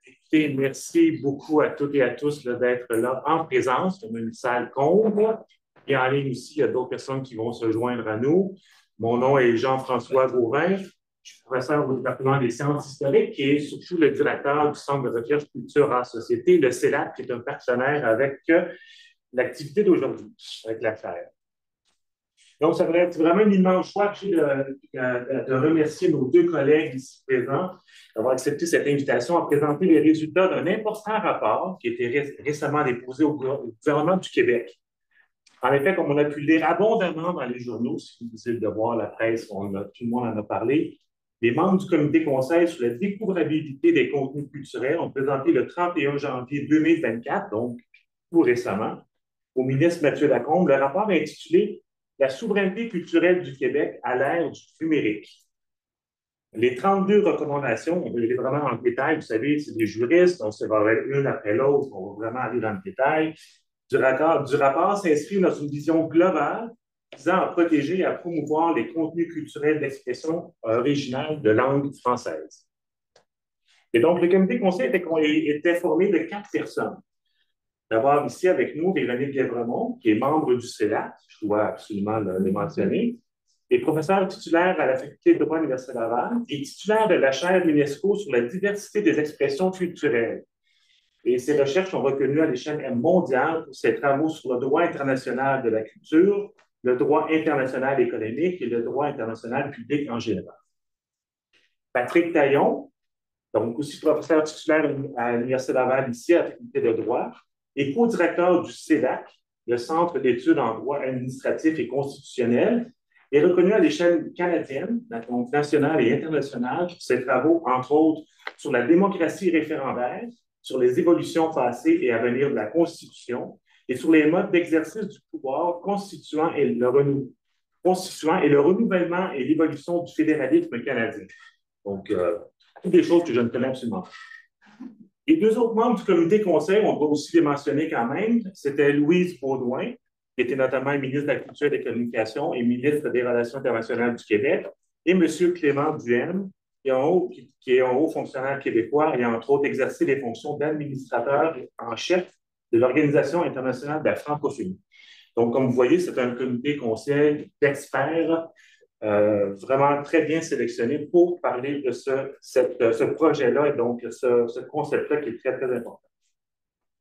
Écoutez, merci beaucoup à toutes et à tous d'être là en présence. On a une salle comble. Et en ligne aussi, il y a d'autres personnes qui vont se joindre à nous. Mon nom est Jean-François Gauvin. Je suis professeur au département des sciences historiques et surtout le directeur du Centre de recherche culture en société, le CELAC, qui est un partenaire avec l'activité d'aujourd'hui, avec la chaire. Donc, ça va être vraiment une immense choix de remercier nos deux collègues ici présents d'avoir accepté cette invitation à présenter les résultats d'un important rapport qui a été récemment déposé au gouvernement du Québec. En effet, comme on a pu le lire abondamment dans les journaux, si vous difficile de voir la presse, tout le monde en a parlé, les membres du comité conseil sur la découvrabilité des contenus culturels ont présenté le 31 janvier 2024, donc tout récemment, au ministre Mathieu Lacombe, le rapport intitulé La souveraineté culturelle du Québec à l'ère du numérique. Les 32 recommandations, on va aller vraiment dans le détail, vous savez, c'est des juristes, on se va une après l'autre, on va vraiment aller dans le détail. Du rapport s'inscrit dans une vision globale visant à protéger et à promouvoir les contenus culturels d'expression originale de langue française. Et donc, le comité conseil était formé de 4 personnes. D'avoir ici avec nous Véronique Guévremont, qui est membre du CELAC, je dois absolument le mentionner, est professeur titulaire à la Faculté de droit de l'Université Laval et titulaire de la chaire de l'UNESCO sur la diversité des expressions culturelles. Et ses recherches sont reconnues à l'échelle mondiale pour ses travaux sur le droit international de la culture, le droit international économique et le droit international public en général. Patrick Taillon, donc aussi professeur titulaire à l'Université Laval ici à la Faculté de droit, et co-directeur du CELAC, le Centre d'études en droit administratif et constitutionnel, est reconnu à l'échelle canadienne, donc nationale et internationale, pour ses travaux, entre autres, sur la démocratie référendaire, sur les évolutions passées et à venir de la Constitution, et sur les modes d'exercice du pouvoir constituant et le renouvellement et l'évolution du fédéralisme canadien. Donc, toutes des choses que je ne connais absolument pas. Les 2 autres membres du comité conseil, on doit aussi les mentionner quand même, c'était Louise Baudouin, qui était notamment ministre de la Culture et des Communications et ministre des Relations internationales du Québec, et M. Clément Duhaime, qui est un haut fonctionnaire québécois et a entre autres exercé les fonctions d'administrateur en chef de l'Organisation internationale de la francophonie. Donc, comme vous voyez, c'est un comité conseil d'experts vraiment très bien sélectionné pour parler de ce projet-là et donc ce concept-là qui est très, très important.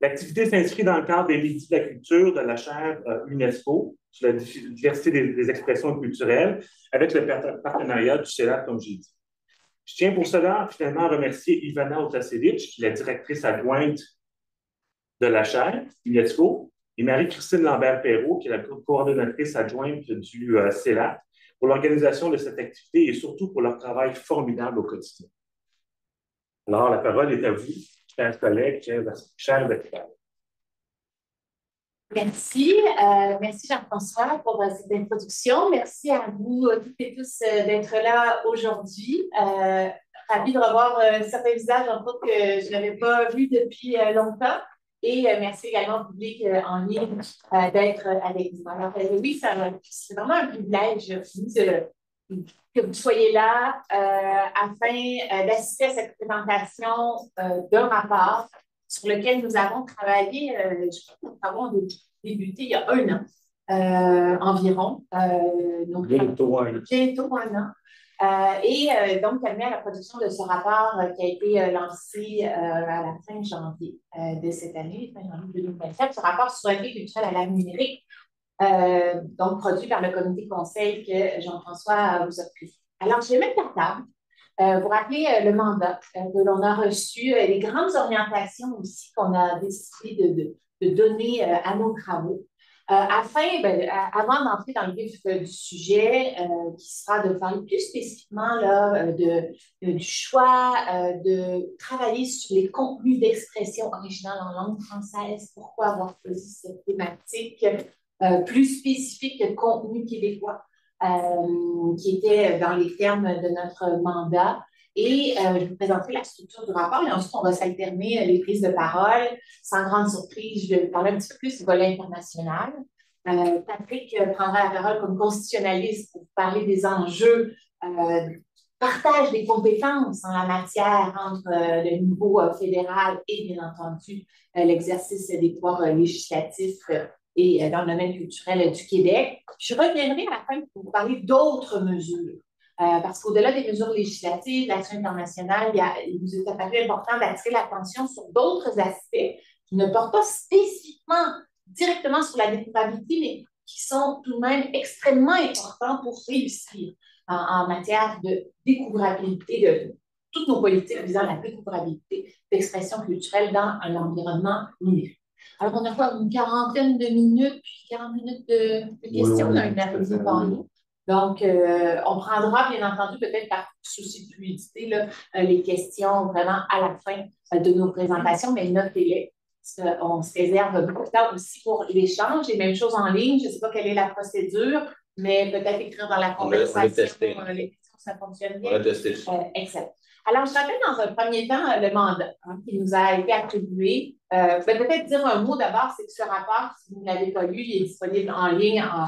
L'activité s'inscrit dans le cadre des Midis de la culture de la chaire UNESCO sur la diversité des expressions culturelles avec le partenariat du CELAC, comme j'ai dit. Je tiens pour cela finalement à remercier Ivana Otasevich, qui est la directrice adjointe de la chaire UNESCO, et Marie-Christine Lambert-Perrault, qui est la coordonnatrice adjointe du CELAC, pour l'organisation de cette activité et surtout pour leur travail formidable au quotidien. Alors, la parole est à vous, chers collègues, chers experts. Merci. Merci Jean-François pour cette introduction. Merci à vous toutes et tous d'être là aujourd'hui. Ravi de revoir certains visages, entre autres, que je n'avais pas vus depuis longtemps. Et merci également au public en ligne d'être avec nous. Alors, oui, c'est vraiment un privilège que vous soyez là afin d'assister à cette présentation d'un rapport sur lequel nous avons travaillé, je crois que nous avons débuté il y a 1 an environ. Donc, bientôt 1 an. Donc, amené à la production de ce rapport qui a été lancé à la fin janvier de cette année, fin janvier 2024, ce rapport sur la vie culturelle à l'ère numérique, donc produit par le comité conseil que Jean-François vous a pris. Alors, je vais mettre la table. Vous rappelez le mandat que l'on a reçu, les grandes orientations aussi qu'on a décidé de donner à nos travaux. Avant d'entrer dans le vif du sujet, qui sera de parler plus spécifiquement là, du choix de travailler sur les contenus d'expression originale en langue française, pourquoi avoir choisi cette thématique plus spécifique que contenu québécois, qui était dans les termes de notre mandat. Et je vous présenterai la structure du rapport et ensuite on va s'alterner les prises de parole. Sans grande surprise, je vais vous parler un petit peu plus du volet international. Patrick prendra la parole comme constitutionnaliste pour vous parler des enjeux partage des compétences en la matière entre le niveau fédéral et, bien entendu, l'exercice des pouvoirs législatifs et dans le domaine culturel du Québec. Je reviendrai à la fin pour vous parler d'autres mesures. Parce qu'au-delà des mesures législatives, l'action internationale, il nous est apparu important d'attirer l'attention sur d'autres aspects qui ne portent pas spécifiquement directement sur la découvrabilité, mais qui sont tout de même extrêmement importants pour réussir en matière de découvrabilité de toutes nos politiques visant la découvrabilité d'expression culturelle dans un environnement numérique. Alors, on a quoi, une quarantaine de minutes, puis 40 minutes de questions, on a une heure devant nous. Donc, on prendra, bien entendu, peut-être par souci de fluidité, là, les questions vraiment à la fin de nos présentations, mais notez-les. On se réserve beaucoup de temps aussi pour l'échange. Et même chose en ligne, je ne sais pas quelle est la procédure, mais peut-être écrire dans la conversation. Les questions, ça fonctionne bien. On a testé. Excellent. Alors, je rappelle dans un premier temps le mandat qui nous a été attribué. Je vais peut-être dire un mot d'abord, c'est que ce rapport, si vous ne l'avez pas lu, il est disponible en ligne en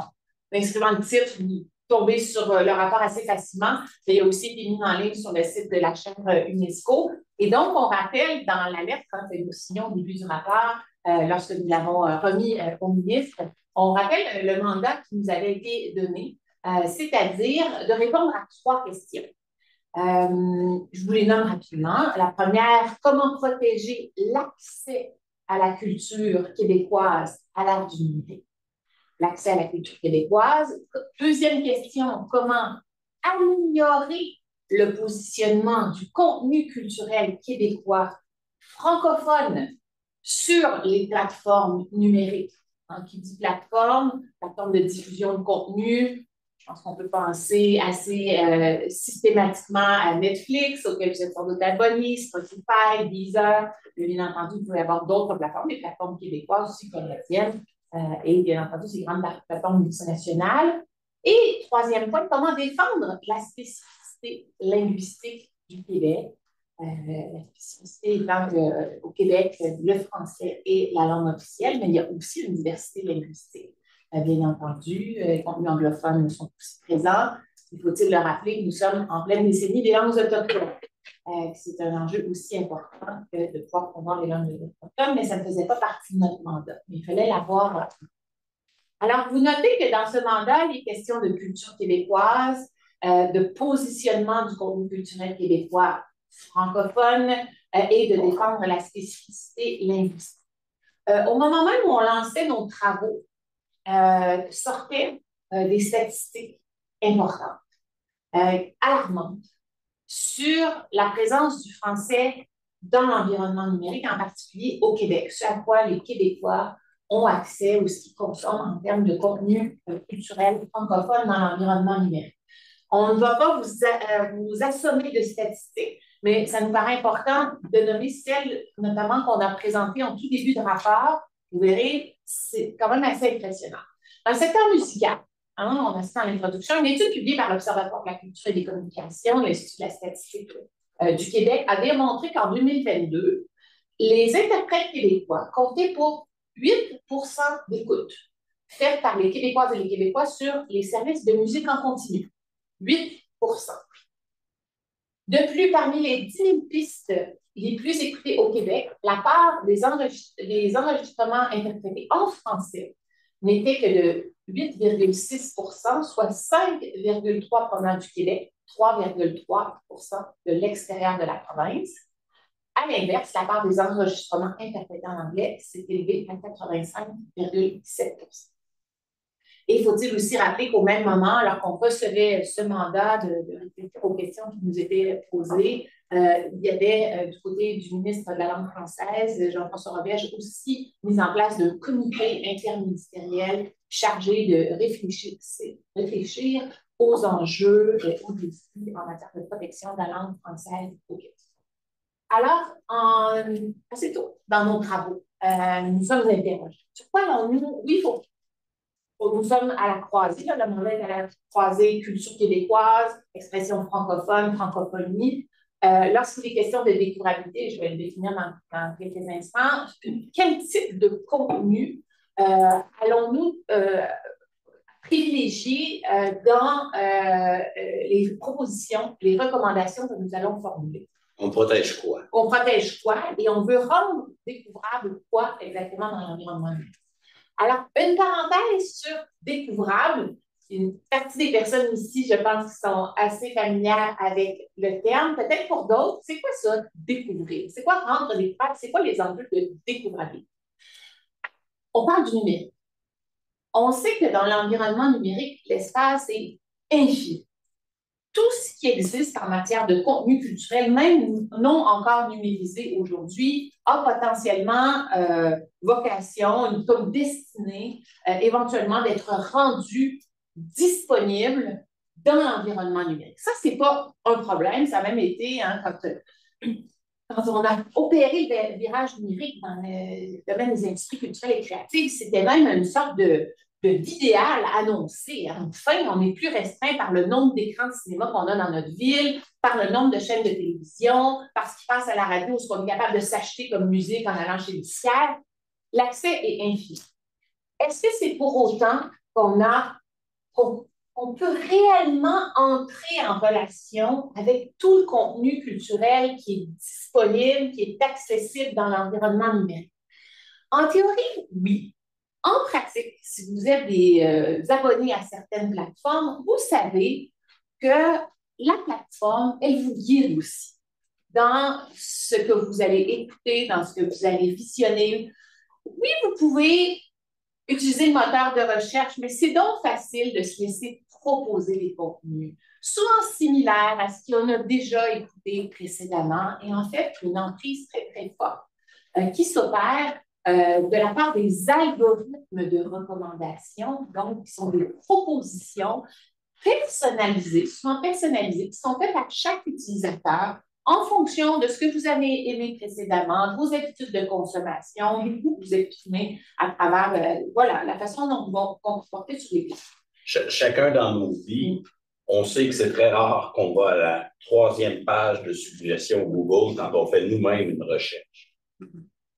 inscrivant le titre. Vous tombez sur le rapport assez facilement. Il a aussi été mis en ligne sur le site de la chaire UNESCO. Et donc, on rappelle dans la lettre, quand nous signons au début du rapport, lorsque nous l'avons remis au ministre, on rappelle le mandat qui nous avait été donné, c'est-à-dire de répondre à 3 questions. Je vous les nomme rapidement. La première, comment protéger l'accès à la culture québécoise à l'ère du numérique? L'accès à la culture québécoise. Deuxième question, comment améliorer le positionnement du contenu culturel québécois francophone sur les plateformes numériques? Qui dit plateforme de diffusion de contenu. Je pense qu'on peut penser assez systématiquement à Netflix, auquel vous êtes sans doute abonné, Spotify, Deezer. Bien entendu, vous pouvez avoir d'autres plateformes, des plateformes québécoises aussi comme la tienne, et bien entendu, ces grandes plateformes multinationales. Et troisième point, comment défendre la spécificité linguistique du Québec. La spécificité étant qu'au Québec, le français est la langue officielle, mais il y a aussi une diversité linguistique. Bien entendu, les contenus anglophones sont aussi présents. Il faut-il le rappeler que nous sommes en pleine décennie des langues autochtones. C'est un enjeu aussi important que de pouvoir promouvoir les langues autochtones, mais ça ne faisait pas partie de notre mandat. Mais il fallait l'avoir. Alors, vous notez que dans ce mandat, il est question de culture québécoise, de positionnement du contenu culturel québécois francophone et de défendre la spécificité linguistique. Au moment même où on lançait nos travaux, sortaient des statistiques importantes, alarmantes, sur la présence du français dans l'environnement numérique, en particulier au Québec, ce à quoi les Québécois ont accès ou ce qu'ils consomment en termes de contenu culturel francophone dans l'environnement numérique. On ne va pas vous assommer de statistiques, mais ça nous paraît important de nommer celles, notamment qu'on a présentées en tout début de rapport. Vous verrez, c'est quand même assez impressionnant. Dans le secteur musical, on a ça dans l'introduction, une étude publiée par l'Observatoire de la culture et des communications, l'Institut de la statistique du Québec, a démontré qu'en 2022, les interprètes québécois comptaient pour 8 d'écoute faites par les Québécoises et les Québécois sur les services de musique en continu. 8 De plus, parmi les 10 000 pistes les plus écoutées au Québec, la part des enregistrements interprétés en français n'était que de 8,6 soit 5,3 provenant du Québec, 3,3 de l'extérieur de la province. À l'inverse, la part des enregistrements interprétés en anglais s'est élevée à 85,7 Et faut-il aussi rappeler qu'au même moment, alors qu'on recevait ce mandat de réfléchir aux questions qui nous étaient posées, il y avait du côté du ministre de la langue française, Jean-François Roberge, aussi mis en place un comité interministériel chargé de réfléchir aux enjeux et aux défis en matière de protection de la langue française au Québec. Alors, assez tôt dans nos travaux, nous sommes interrogés. Sur quoi allons-nous? Oui, nous sommes à la croisée, là, le mandat est à la croisée culture québécoise, expression francophone, francophonie. Lorsqu'il est question de découvrabilité, je vais le définir dans quelques instants, quel type de contenu allons-nous privilégié dans les propositions, les recommandations que nous allons formuler. On protège quoi? On protège quoi et on veut rendre découvrable quoi exactement dans l'environnement numérique. Alors, une parenthèse sur découvrable. Une partie des personnes ici, je pense, qui sont assez familières avec le terme. Peut-être pour d'autres, c'est quoi ça, découvrir? C'est quoi rendre découvrable? C'est quoi les enjeux de découvrabilité? On parle du numérique. On sait que dans l'environnement numérique, l'espace est infini. Tout ce qui existe en matière de contenu culturel, même non encore numérisé aujourd'hui, a potentiellement vocation, comme destinée, éventuellement d'être rendu disponible dans l'environnement numérique. Ça, ce n'est pas un problème. Ça a même été, hein, quand on a opéré le virage numérique dans le domaine des industries culturelles et créatives, c'était même une sorte d'idéal annoncé. Enfin, on n'est plus restreint par le nombre d'écrans de cinéma qu'on a dans notre ville, par le nombre de chaînes de télévision, par ce qui passe à la radio, ce qu'on est capable de s'acheter comme musique en allant chez le disquaire. L'accès est infini. Est-ce que c'est pour autant qu'on peut réellement entrer en relation avec tout le contenu culturel qui est disponible, qui est accessible dans l'environnement numérique? En théorie, oui. En pratique, si vous êtes des abonnés à certaines plateformes, vous savez que la plateforme, elle vous guide aussi dans ce que vous allez écouter, dans ce que vous allez visionner. Oui, vous pouvez utiliser le moteur de recherche, mais c'est donc facile de se laisser proposer des contenus, souvent similaires à ce qu'on a déjà écouté précédemment, et en fait, une emprise très, très forte qui s'opère de la part des algorithmes de recommandation, donc qui sont des propositions personnalisées, souvent personnalisées, qui sont faites à chaque utilisateur en fonction de ce que vous avez aimé précédemment, de vos habitudes de consommation, du coup que vous exprimez à travers voilà, la façon dont vous vous comportez sur les plateformes. Chacun dans nos vies, on sait que c'est très rare qu'on va à la 3e page de suggestion Google quand on fait nous-mêmes une recherche.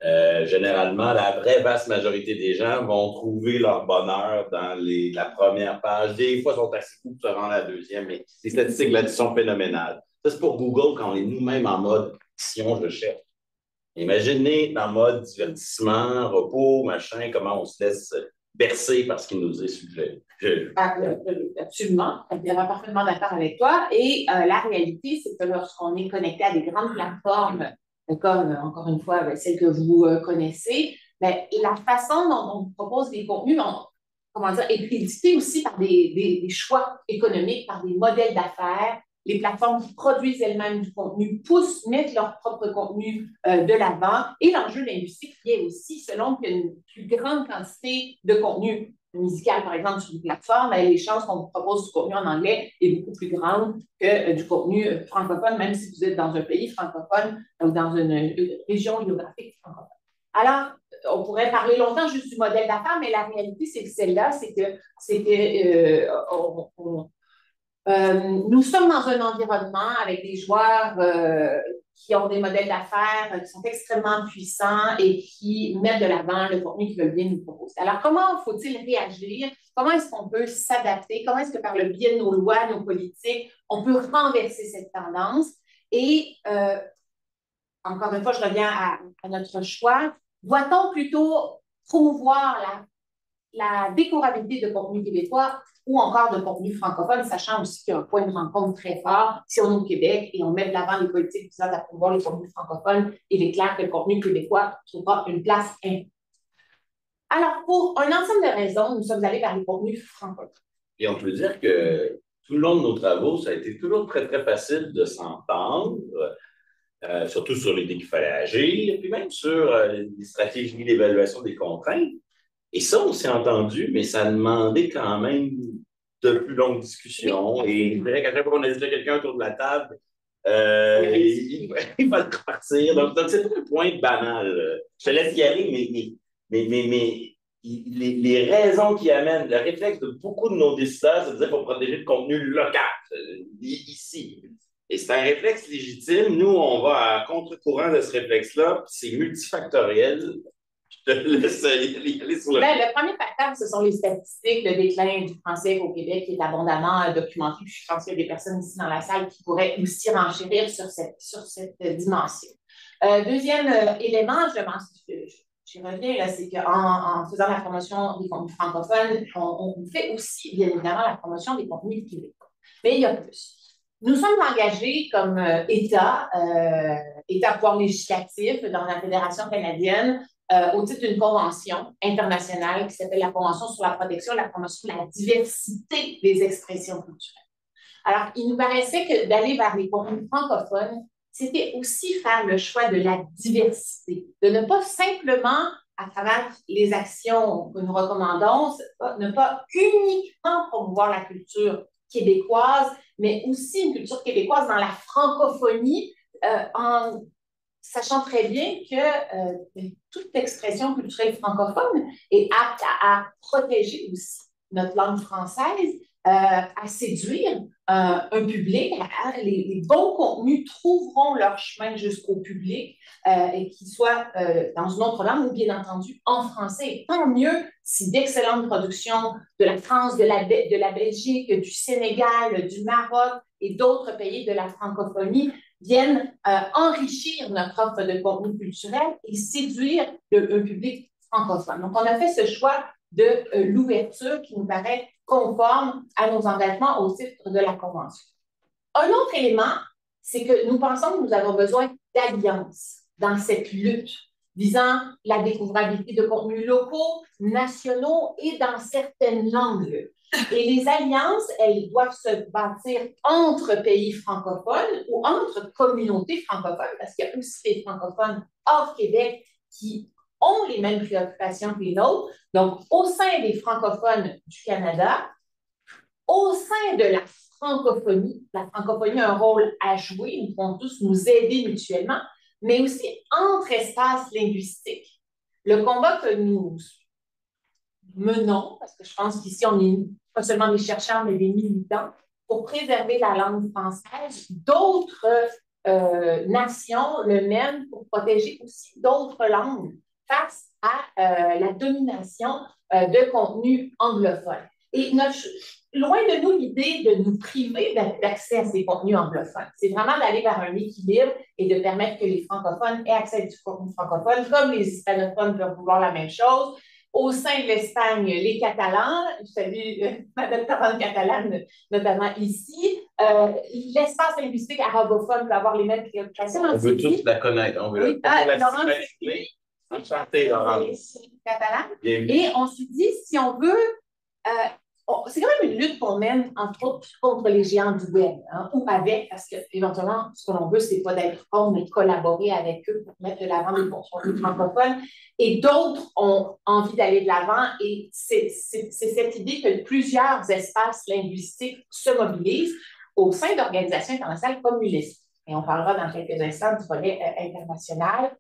Généralement, la vraie vaste majorité des gens vont trouver leur bonheur dans la première page. Des fois, ils sont assez fous pour se rendre à la 2e, mais les statistiques là sont phénoménales. Ça, c'est pour Google quand on est nous-mêmes en mode action, je cherche. Imaginez dans le mode divertissement, repos, machin, comment on se laisse bercer par ce qui nous est suggéré. Absolument, je suis parfaitement d'accord avec toi. Et la réalité, c'est que lorsqu'on est connecté à des grandes plateformes, comme, encore une fois, celles que vous connaissez, mais la façon dont on propose des contenus, comment dire, est prédictée aussi par des choix économiques, par des modèles d'affaires. Les plateformes qui produisent elles-mêmes du contenu mettent leur propre contenu de l'avant. Et l'enjeu de l'industrie qui est aussi, selon qu'il y a une plus grande quantité de contenu musical, par exemple, sur une plateforme, les chances qu'on vous propose du contenu en anglais est beaucoup plus grande que du contenu francophone, même si vous êtes dans un pays francophone ou dans une région géographique francophone. Alors, on pourrait parler longtemps juste du modèle d'affaires, mais la réalité, c'est que celle-là, nous sommes dans un environnement avec des joueurs qui ont des modèles d'affaires qui sont extrêmement puissants et qui mettent de l'avant le contenu qu'ils veulent bien nous proposer. Alors, comment faut-il réagir? Comment est-ce qu'on peut s'adapter? Comment est-ce que par le biais de nos lois, nos politiques, on peut renverser cette tendance? Et encore une fois, je reviens à notre choix. Doit-on plutôt promouvoir la découvrabilité de contenu québécois ou encore de contenu francophone, sachant aussi qu'il y a un point de rencontre très fort si on est au Québec et on met de l'avant les politiques visant à promouvoir les contenus francophones, il est clair que le contenu québécois trouvera une place importante. Alors, pour un ensemble de raisons, nous sommes allés vers les contenus francophones. Et on peut dire que tout le long de nos travaux, ça a été toujours très, très facile de s'entendre, surtout sur l'idée qu'il fallait agir, puis même sur les stratégies d'évaluation des contraintes. Et ça, on s'est entendu, mais ça demandait quand même de plus longues discussions. Et je dirais qu'à chaque fois qu'on a dit à quelqu'un autour de la table, il va repartir. Donc c'est pas un point banal. Je te laisse y aller, mais les raisons qui amènent, le réflexe de beaucoup de nos décideurs, c'est de dire qu'il faut protéger le contenu local, ici. Et c'est un réflexe légitime. Nous, on va à contre-courant de ce réflexe-là, c'est multifactoriel. laisse y aller sur le... Ben, le premier facteur, ce sont les statistiques, le déclin du français au Québec qui est abondamment documenté. Puis je pense qu'il y a des personnes ici dans la salle qui pourraient aussi renchérir sur cette dimension. Deuxième élément, j'y reviens, c'est qu'en faisant la promotion des contenus francophones, on fait aussi, bien évidemment, la promotion des contenus privés. Mais il y a plus. Nous sommes engagés comme État pouvoir législatif dans la Fédération canadienne au titre d'une convention internationale qui s'appelle la Convention sur la protection et la promotion de la diversité des expressions culturelles. Alors, il nous paraissait que d'aller vers les contenus francophones, c'était aussi faire le choix de la diversité, de ne pas simplement, à travers les actions que nous recommandons, ne pas uniquement promouvoir la culture québécoise, mais aussi une culture québécoise dans la francophonie, en sachant très bien que toute expression culturelle francophone est apte à protéger aussi notre langue française, à séduire un public. Les bons contenus trouveront leur chemin jusqu'au public, et qu'ils soient dans une autre langue ou bien entendu en français. Et tant mieux si d'excellentes productions de la France, de la Belgique, du Sénégal, du Maroc et d'autres pays de la francophonie viennent enrichir notre offre de contenu culturel et séduire un public francophone. Donc, on a fait ce choix de l'ouverture qui nous paraît conforme à nos engagements au titre de la Convention. Un autre élément, c'est que nous pensons que nous avons besoin d'alliances dans cette lutte visant la découvrabilité de contenus locaux, nationaux et dans certaines langues. Et les alliances, elles doivent se bâtir entre pays francophones ou entre communautés francophones, parce qu'il y a aussi des francophones hors Québec qui ont les mêmes préoccupations que les nôtres. Donc, au sein des francophones du Canada, au sein de la francophonie a un rôle à jouer, nous pouvons tous nous aider mutuellement, mais aussi entre espaces linguistiques. Le combat que nous menons, parce que je pense qu'ici, on n'est pas seulement des chercheurs, mais des militants, pour préserver la langue française, d'autres nations le mènent pour protéger aussi d'autres langues face à la domination de contenus anglophones. Et loin de nous l'idée de nous priver d'accès à ces contenus anglophones. C'est vraiment d'aller vers un équilibre et de permettre que les francophones aient accès à du contenu francophone, comme les hispanophones peuvent vouloir la même chose. Au sein de l'Espagne, les Catalans, je salue ma doctorante catalane, notamment ici, l'espace linguistique arabophone peut avoir les mêmes préoccupations. On veut tous la connaître. On veut la Enchantée, Laurence. Catalane. Et on se dit, si on veut, c'est quand même une lutte qu'on mène, entre autres, contre les géants du web, hein, ou avec, parce qu'éventuellement, ce que l'on veut, c'est pas d'être contre, mais de collaborer avec eux pour mettre de l'avant des contenus francophones. Et d'autres ont envie d'aller de l'avant. Et c'est cette idée que plusieurs espaces linguistiques se mobilisent au sein d'organisations internationales comme l'UNESCO. Et on parlera dans quelques instants du volet international.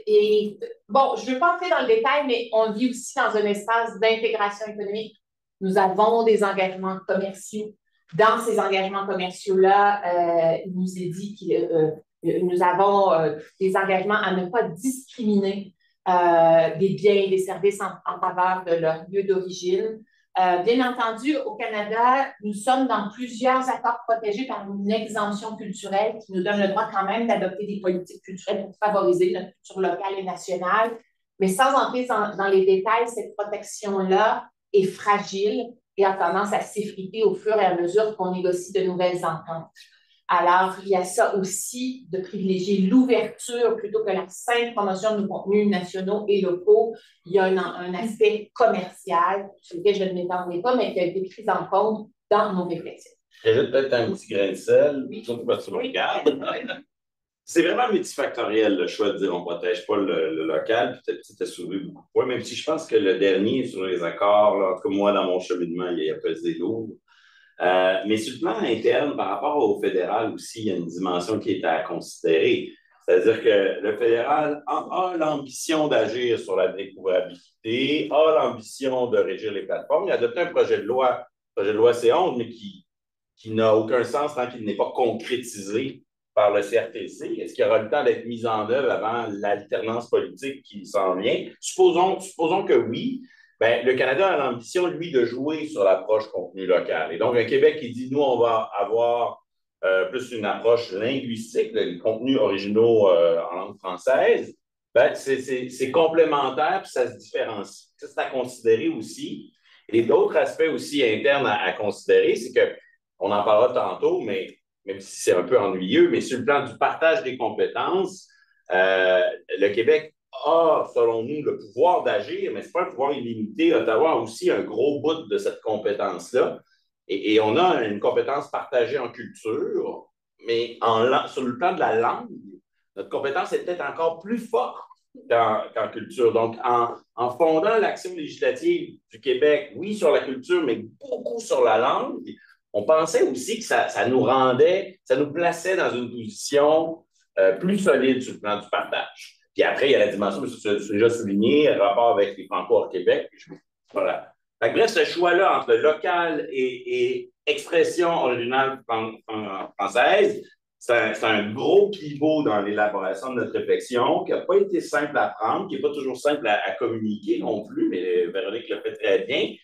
Et bon, je ne veux pas entrer dans le détail, mais on vit aussi dans un espace d'intégration économique. Nous avons des engagements commerciaux. Dans ces engagements commerciaux-là, il nous est dit que nous avons des engagements à ne pas discriminer des biens et des services en faveur de leur lieu d'origine. Bien entendu, au Canada, nous sommes dans plusieurs accords protégés par une exemption culturelle qui nous donne le droit quand même d'adopter des politiques culturelles pour favoriser notre culture locale et nationale. Mais sans entrer dans les détails, cette protection-là est fragile et a tendance à s'effriter au fur et à mesure qu'on négocie de nouvelles ententes. Alors, il y a ça aussi, de privilégier l'ouverture plutôt que la simple promotion de nos contenus nationaux et locaux. Il y a un aspect commercial sur lequel je ne m'étendrai pas, mais qui a été pris en compte dans nos réflexions. J'ajoute peut-être un petit grain de sel, surtout parce que tu me regardes. C'est vraiment multifactoriel, le choix de dire on ne protège pas le local. Peut-être que c'était soulevé beaucoup de points, même si je pense que le dernier sur les accords, là, en tout cas moi, dans mon cheminement, il y a pesé lourd. Mais sur le plan interne, par rapport au fédéral aussi, il y a une dimension qui est à considérer. C'est-à-dire que le fédéral a l'ambition d'agir sur la découvrabilité, a l'ambition de régir les plateformes. Il a adopté un projet de loi C11, mais qui n'a aucun sens tant qu'il n'est pas concrétisé par le CRTC? Est-ce qu'il y aura le temps d'être mis en œuvre avant l'alternance politique qui s'en vient? Supposons que oui. Bien, le Canada a l'ambition, lui, de jouer sur l'approche contenu local. Et donc, un Québec qui dit, nous, on va avoir plus une approche linguistique, les contenus originaux en langue française, ben, c'est complémentaire, puis ça se différencie. Ça, c'est à considérer aussi. Et d'autres aspects aussi internes à considérer, c'est qu'on en parlera tantôt, mais même si c'est un peu ennuyeux, mais sur le plan du partage des compétences, le Québec a, selon nous, le pouvoir d'agir, mais ce n'est pas un pouvoir illimité. Ottawa a aussi un gros bout de cette compétence-là. Et on a une compétence partagée en culture, mais sur le plan de la langue, notre compétence est peut-être encore plus forte qu'en culture. Donc, en fondant l'action législative du Québec, oui, sur la culture, mais beaucoup sur la langue, on pensait aussi que ça nous plaçait dans une position plus solide sur le plan du partage. Puis après, il y a la dimension, que tu as déjà souligné, rapport avec les Franco hors Québec. Voilà. Bref, ce choix-là entre local et expression originale française, c'est un gros pivot dans l'élaboration de notre réflexion qui n'a pas été simple à prendre, qui n'est pas toujours simple à communiquer non plus, mais Véronique le fait très bien.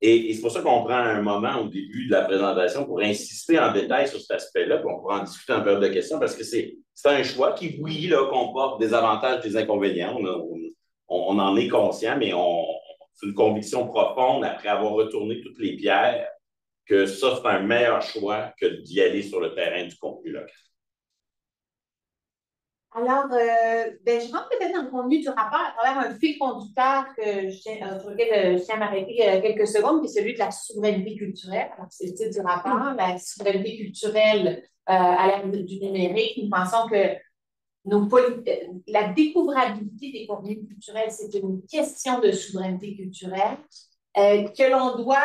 Et c'est pour ça qu'on prend un moment au début de la présentation pour insister en détail sur cet aspect-là, puis on pourra en discuter en période de questions, parce que c'est un choix qui, oui, là, comporte des avantages et des inconvénients. On en est conscient, mais c'est une conviction profonde, après avoir retourné toutes les pierres, que ça, c'est un meilleur choix que d'y aller sur le terrain du contenu local. Alors, je rentre peut-être dans le contenu du rapport à travers un fil conducteur sur lequel je tiens à m'arrêter quelques secondes, qui est celui de la souveraineté culturelle. Alors, c'est le titre du rapport, la souveraineté culturelle à l'ère du numérique. Nous pensons que la découvrabilité des contenus culturels, c'est une question de souveraineté culturelle que l'on doit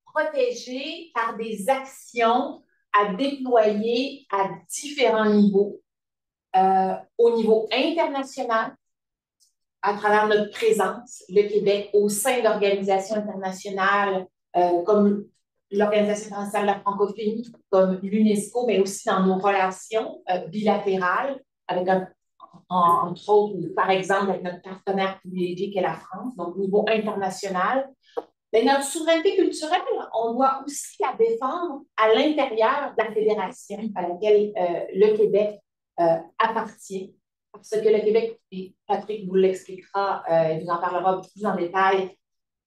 protéger par des actions à déployer à différents niveaux. Au niveau international, à travers notre présence, le Québec, au sein d'organisations internationales comme l'Organisation internationale de la francophonie, comme l'UNESCO, mais aussi dans nos relations bilatérales, avec entre autres, par exemple, avec notre partenaire privilégié qui est la France, donc au niveau international. Mais notre souveraineté culturelle, on doit aussi la défendre à l'intérieur de la fédération à laquelle le Québec appartient, parce que le Québec, et Patrick vous l'expliquera, il vous en parlera plus en détail,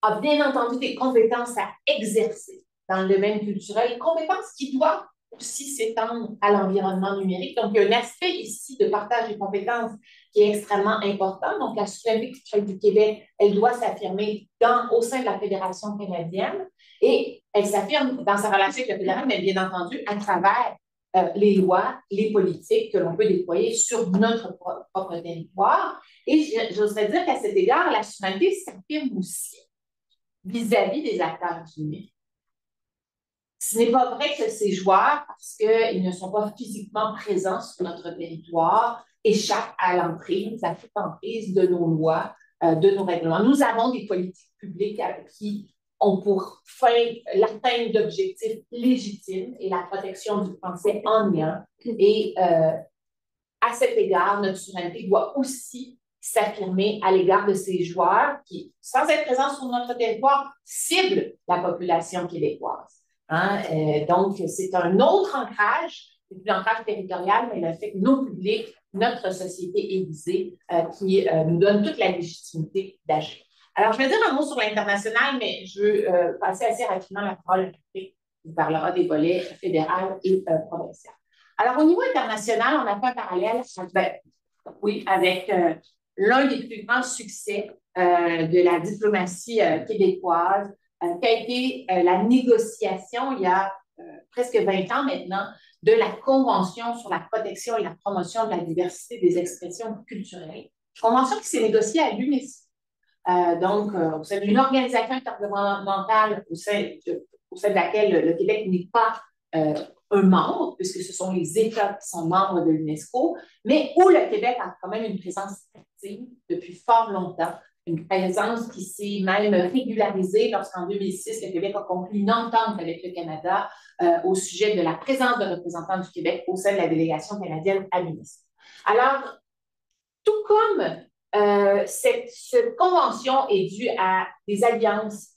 a bien entendu des compétences à exercer dans le domaine culturel, compétences qui doivent aussi s'étendre à l'environnement numérique. Donc, il y a un aspect ici de partage des compétences qui est extrêmement important. Donc, la souveraineté culturelle du Québec, elle doit s'affirmer au sein de la Fédération canadienne et elle s'affirme dans sa relation avec la Fédération, mais bien entendu, à travers les lois, les politiques que l'on peut déployer sur notre propre territoire. Et j'oserais dire qu'à cet égard, la souveraineté s'affirme aussi vis-à-vis des acteurs du numérique. Ce n'est pas vrai que ces joueurs, parce qu'ils ne sont pas physiquement présents sur notre territoire, échappent à l'emprise, à toute emprise de nos lois, de nos règlements. Nous avons des politiques publiques qui ont pour fin l'atteinte d'objectifs légitimes et la protection du français en lien. Et à cet égard, notre souveraineté doit aussi s'affirmer à l'égard de ces joueurs qui, sans être présents sur notre territoire, ciblent la population québécoise. Donc, c'est un autre ancrage, c'est plus l'ancrage territorial, mais le fait que nos publics, notre société est visée, qui nous donne toute la légitimité d'agir. Alors, je vais dire un mot sur l'international, mais je veux passer assez rapidement la parole à Patrick, qui parlera des volets fédéral et provincial. Alors, au niveau international, on a fait un parallèle avec l'un des plus grands succès de la diplomatie québécoise, qui a été la négociation, il y a presque 20 ans maintenant, de la Convention sur la protection et la promotion de la diversité des expressions culturelles. Convention qui s'est négociée à l'UNESCO. Donc, au sein d'une organisation intergouvernementale au sein de laquelle le Québec n'est pas un membre, puisque ce sont les États qui sont membres de l'UNESCO, mais où le Québec a quand même une présence active depuis fort longtemps une présence qui s'est même régularisée lorsqu'en 2006, le Québec a conclu une entente avec le Canada au sujet de la présence de représentants du Québec au sein de la délégation canadienne à l'UNESCO. Alors, tout comme cette convention est due à des alliances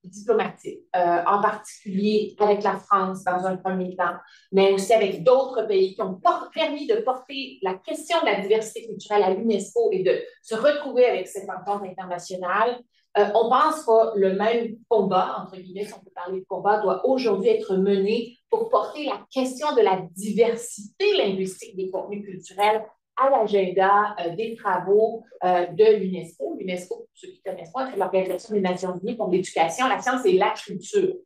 diplomatiques, en particulier avec la France dans un premier temps, mais aussi avec d'autres pays qui ont permis de porter la question de la diversité culturelle à l'UNESCO et de se retrouver avec cette entente internationale. On pense que le même combat, entre guillemets, si on peut parler de combat, doit aujourd'hui être mené pour porter la question de la diversité linguistique des contenus culturels à l'agenda des travaux de l'UNESCO. L'UNESCO, pour ceux qui ne connaissent pas, c'est l'Organisation des Nations Unies pour l'éducation, la science et la culture.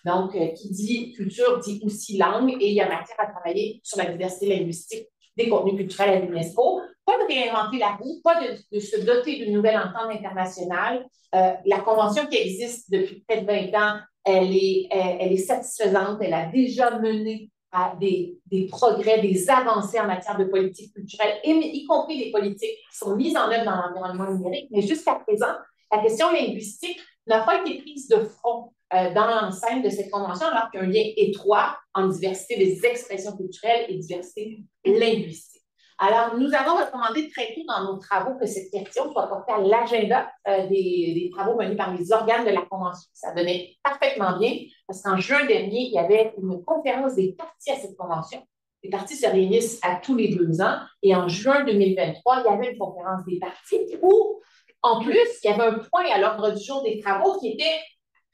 Donc, qui dit culture dit aussi langue, et il y a matière à travailler sur la diversité linguistique des contenus culturels à l'UNESCO. Pas de réinventer la roue, pas de se doter d'une nouvelle entente internationale. La convention qui existe depuis près de 20 ans, elle est satisfaisante, elle a déjà mené à des progrès, des avancées en matière de politique culturelle, y compris des politiques qui sont mises en œuvre dans l'environnement numérique. Mais jusqu'à présent, la question linguistique n'a pas été prise de front dans l'enceinte de cette convention, alors qu'il y a un lien étroit en diversité des expressions culturelles et diversité linguistique. Alors, nous avons recommandé très tôt dans nos travaux que cette question soit portée à l'agenda des travaux menés par les organes de la Convention. Ça donnait parfaitement bien, parce qu'en juin dernier, il y avait une conférence des parties à cette Convention. Les parties se réunissent à tous les 2 ans, et en juin 2023, il y avait une conférence des parties où, en plus, il y avait un point à l'ordre du jour des travaux qui était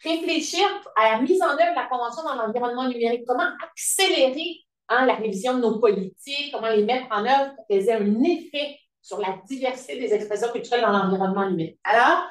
réfléchir à la mise en œuvre de la Convention dans l'environnement numérique, comment accélérer la révision de nos politiques, comment les mettre en œuvre pour qu'elles aient un effet sur la diversité des expressions culturelles dans l'environnement numérique. Alors,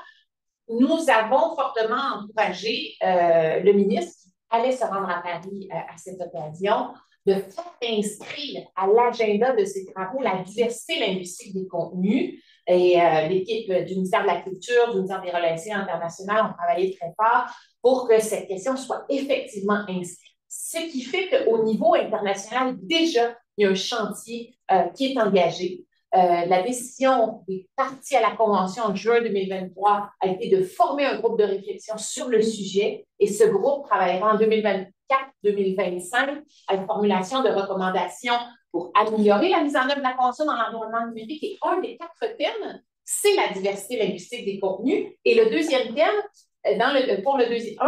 nous avons fortement encouragé le ministre qui allait se rendre à Paris à cette occasion de faire inscrire à l'agenda de ces travaux la diversité linguistique des contenus. Et l'équipe du ministère de la Culture, du ministère des Relations internationales ont travaillé très fort pour que cette question soit effectivement inscrite. Ce qui fait qu'au niveau international, déjà, il y a un chantier qui est engagé. La décision des parties à la Convention en juin 2023 a été de former un groupe de réflexion sur le sujet, et ce groupe travaillera en 2024-2025 à une formulation de recommandations pour améliorer la mise en œuvre de la Convention dans l'environnement numérique. Et un des 4 thèmes, c'est la diversité linguistique des contenus. Et le deuxième thème, un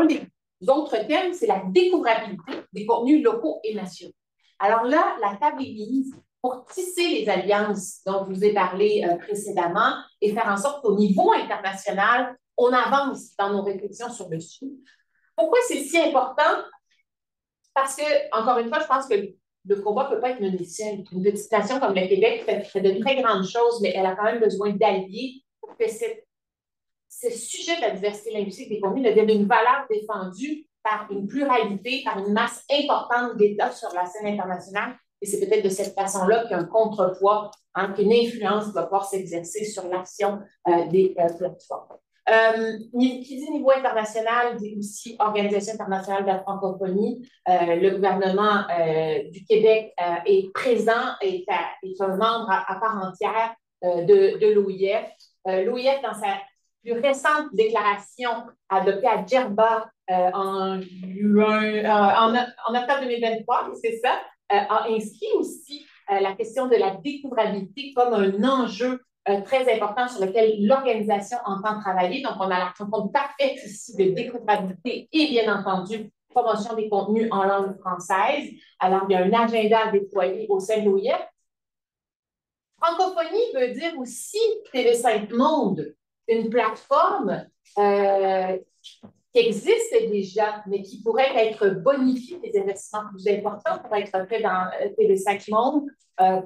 des autres thèmes, c'est la découvrabilité des contenus locaux et nationaux. Alors là, la table est mise pour tisser les alliances dont je vous ai parlé précédemment et faire en sorte qu'au niveau international, on avance dans nos réflexions sur le sujet. Pourquoi c'est si important? Parce que, encore une fois, je pense que le combat ne peut pas être mené seul. Une petite nation comme le Québec fait de très grandes choses, mais elle a quand même besoin d'alliés pour que ce sujet de la diversité linguistique des contenus devienne une valeur défendue par une pluralité, par une masse importante d'États sur la scène internationale. Et c'est peut-être de cette façon-là qu'il y a un contrepoids, qu'une influence va pouvoir s'exercer sur l'action des plateformes. Qui dit niveau international, dit aussi Organisation internationale de la francophonie. Le gouvernement du Québec est présent, est un membre à part entière de l'OIF. L'OIF, dans sa plus récente déclaration adoptée à Djerba en octobre 2023, c'est ça, a inscrit aussi la question de la découvrabilité comme un enjeu très important sur lequel l'organisation entend travailler. Donc, on a la rencontre parfaite ici de découvrabilité et, bien entendu, promotion des contenus en langue française. Alors, il y a un agenda à déployer au sein de l'OIF. Francophonie veut dire aussi TV5 Monde, une plateforme qui existe déjà, mais qui pourrait être bonifiée, des investissements plus importants pourraient être faits dans TV5 Monde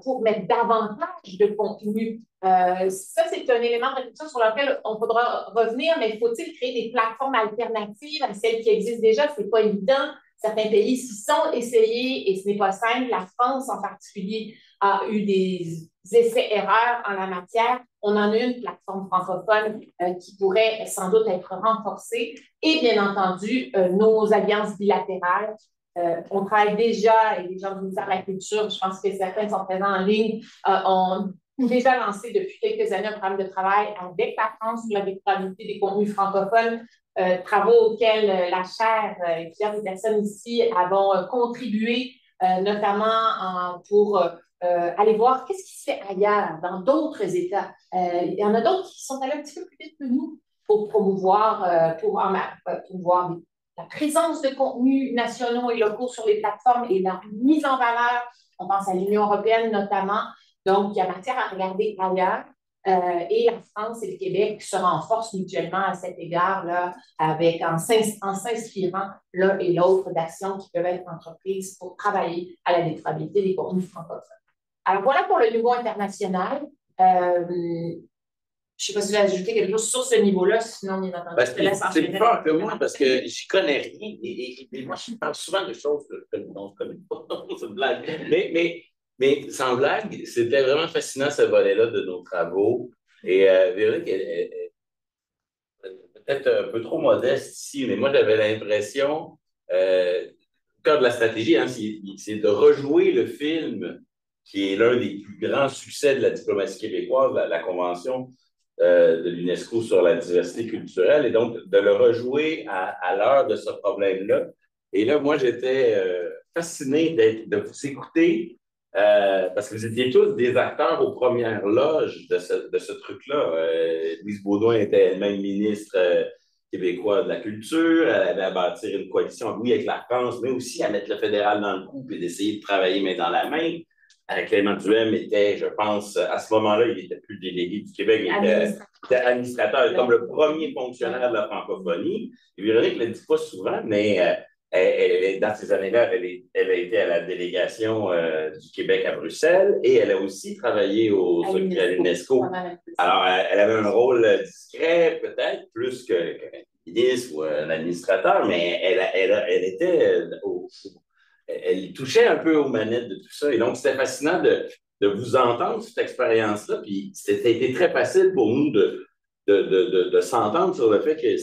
pour mettre davantage de contenu. Ça, c'est un élément de réflexion sur lequel on faudra revenir, mais faut-il créer des plateformes alternatives à celles qui existent déjà? Ce n'est pas évident. Certains pays s'y sont essayés et ce n'est pas simple. La France, en particulier, a eu des essais-erreurs en la matière. On en a une plateforme francophone qui pourrait sans doute être renforcée. Et bien entendu, nos alliances bilatérales. On travaille déjà, et les gens du ministère de la Culture, je pense que certains sont présents en ligne, ont déjà lancé depuis quelques années un programme de travail avec la France sur la déclarabilité des contenus francophones, travaux auxquels la chaire et plusieurs des personnes ici avons contribué, notamment pour aller voir qu'est-ce qui se fait ailleurs, dans d'autres États. Il y en a d'autres qui sont allés un petit peu plus vite que nous pour promouvoir, promouvoir la présence de contenus nationaux et locaux sur les plateformes et leur mise en valeur. On pense à l'Union européenne notamment. Donc, il y a matière à regarder ailleurs. Et la France et le Québec se renforcent mutuellement à cet égard-là, en s'inspirant l'un et l'autre d'actions qui peuvent être entreprises pour travailler à la détractabilité des contenus francophones. Alors, voilà pour le niveau international. Je ne sais pas si vous avez ajouté quelque chose sur ce niveau-là, sinon, bien entendu, je te laisse enchaîner. C'est plus fort que moi parce que je ne connais rien. Et moi, je parle souvent de choses que je ne connais pas. C'est une blague. Mais sans blague, c'était vraiment fascinant ce volet-là de nos travaux. Et Véronique, elle est peut-être un peu trop modeste ici, mais moi, j'avais l'impression, le cœur de la stratégie, hein, c'est de rejouer le film qui est l'un des plus grands succès de la diplomatie québécoise, la Convention de l'UNESCO sur la diversité culturelle, et donc de le rejouer à l'heure de ce problème-là. Et là, moi, j'étais fasciné de vous écouter parce que vous étiez tous des acteurs aux premières loges de ce truc-là. Louise Beaudoin était elle-même ministre québécois de la culture. Elle avait à bâtir une coalition, oui, avec la France, mais aussi à mettre le fédéral dans le coup et d'essayer de travailler main dans la main. Clément Duhem était, je pense, à ce moment-là, il n'était plus délégué du Québec, il était administrateur, comme le premier fonctionnaire de la francophonie. Et Véronique ne le dit pas souvent, mais dans ces années-là, elle a été à la délégation du Québec à Bruxelles et elle a aussi travaillé à l'UNESCO. Alors, elle avait un rôle discret, peut-être, plus qu'un ministre ou un administrateur, mais elle était elle touchait un peu aux manettes de tout ça. Et donc, c'était fascinant de vous entendre, cette expérience-là. Puis, c'était été très facile pour nous de s'entendre sur le fait que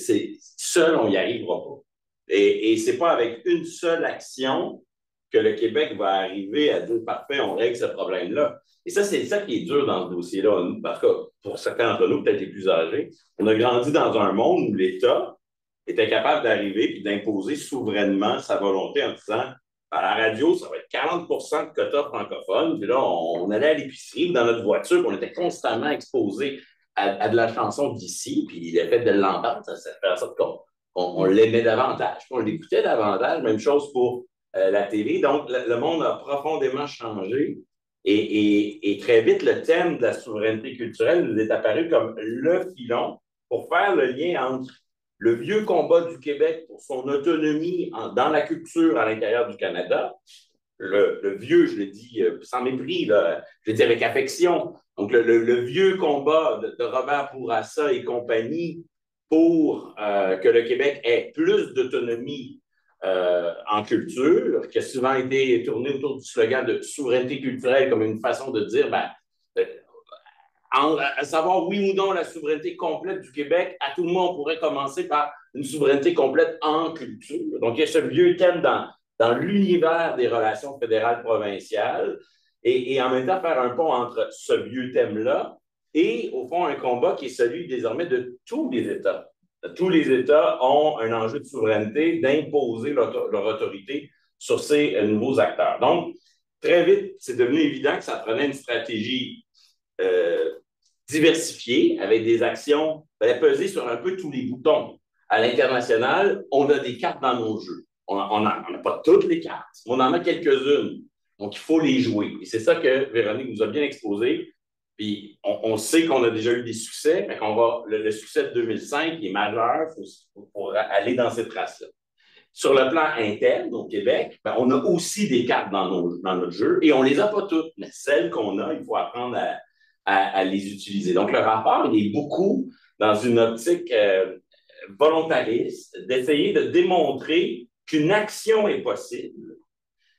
seul, on n'y arrivera pas. Et ce n'est pas avec une seule action que le Québec va arriver à dire parfait, on règle ce problème-là. Et ça, c'est ça qui est dur dans ce dossier-là. Parce que pour certains d'entre nous, peut-être les plus âgés, on a grandi dans un monde où l'État était capable d'arriver et d'imposer souverainement sa volonté en disant à la radio, ça va être 40 de quotas francophones. Puis là, on allait à l'épicerie, dans notre voiture, on était constamment exposé à de la chanson d'ici. Puis le fait de l'entendre, ça fait en sorte qu'on l'aimait davantage. On l'écoutait davantage. Même chose pour la télé. Donc, le monde a profondément changé. Et très vite, le thème de la souveraineté culturelle nous est apparu comme le filon pour faire le lien entre le vieux combat du Québec pour son autonomie dans la culture à l'intérieur du Canada, le vieux, je le dis sans mépris, là, je le dis avec affection, donc le vieux combat de Robert Bourassa et compagnie pour que le Québec ait plus d'autonomie en culture, qui a souvent été tourné autour du slogan de souveraineté culturelle comme une façon de dire, à savoir oui ou non la souveraineté complète du Québec, à tout le monde, on pourrait commencer par une souveraineté complète en culture. Donc, il y a ce vieux thème dans l'univers des relations fédérales provinciales et en même temps faire un pont entre ce vieux thème-là et, au fond, un combat qui est celui désormais de tous les États. Tous les États ont un enjeu de souveraineté d'imposer leur autorité sur ces nouveaux acteurs. Donc, très vite, c'est devenu évident que ça prenait une stratégie diversifiée avec des actions qui allaient peser sur un peu tous les boutons. À l'international, on a des cartes dans nos jeux. On n'a pas toutes les cartes, mais on en a quelques-unes. Donc, il faut les jouer. Et c'est ça que Véronique nous a bien exposé. Puis, on sait qu'on a déjà eu des succès, mais le succès de 2005 est majeur pour aller dans cette trace-là. Sur le plan interne, au Québec, on a aussi des cartes dans notre jeu et on ne les a pas toutes, mais celles qu'on a, il faut apprendre à les utiliser. Donc, le rapport, il est beaucoup dans une optique volontariste d'essayer de démontrer qu'une action est possible,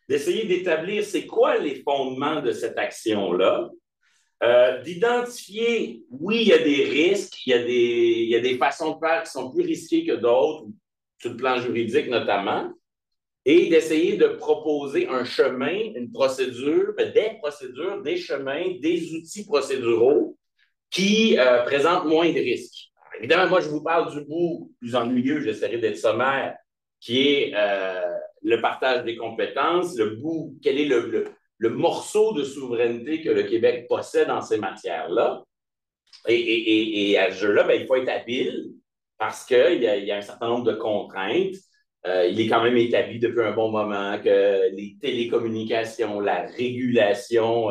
d'essayer d'établir c'est quoi les fondements de cette action-là, d'identifier, oui, il y a des risques, il y a des façons de faire qui sont plus risquées que d'autres, sur le plan juridique notamment, et d'essayer de proposer un chemin, une procédure, des procédures, des chemins, des outils procéduraux qui présentent moins de risques. Alors, évidemment, moi, je vous parle du bout plus ennuyeux, j'essaierai d'être sommaire, qui est le partage des compétences, le bout, quel est le morceau de souveraineté que le Québec possède dans ces matières-là. Et à ce jeu-là, ben, il faut être habile parce qu'il y a un certain nombre de contraintes. Il est quand même établi depuis un bon moment que les télécommunications, la régulation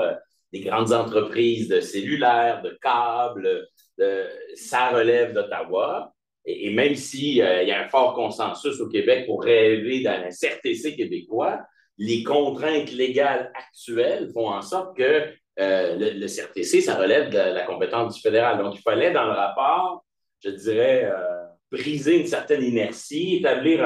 des grandes entreprises de cellulaire, de câbles, ça relève d'Ottawa. Et même s'il y a un fort consensus au Québec pour rêver d'un CRTC québécois, les contraintes légales actuelles font en sorte que le CRTC, ça relève de la compétence du fédéral. Donc, il fallait, dans le rapport, je dirais, briser une certaine inertie, établir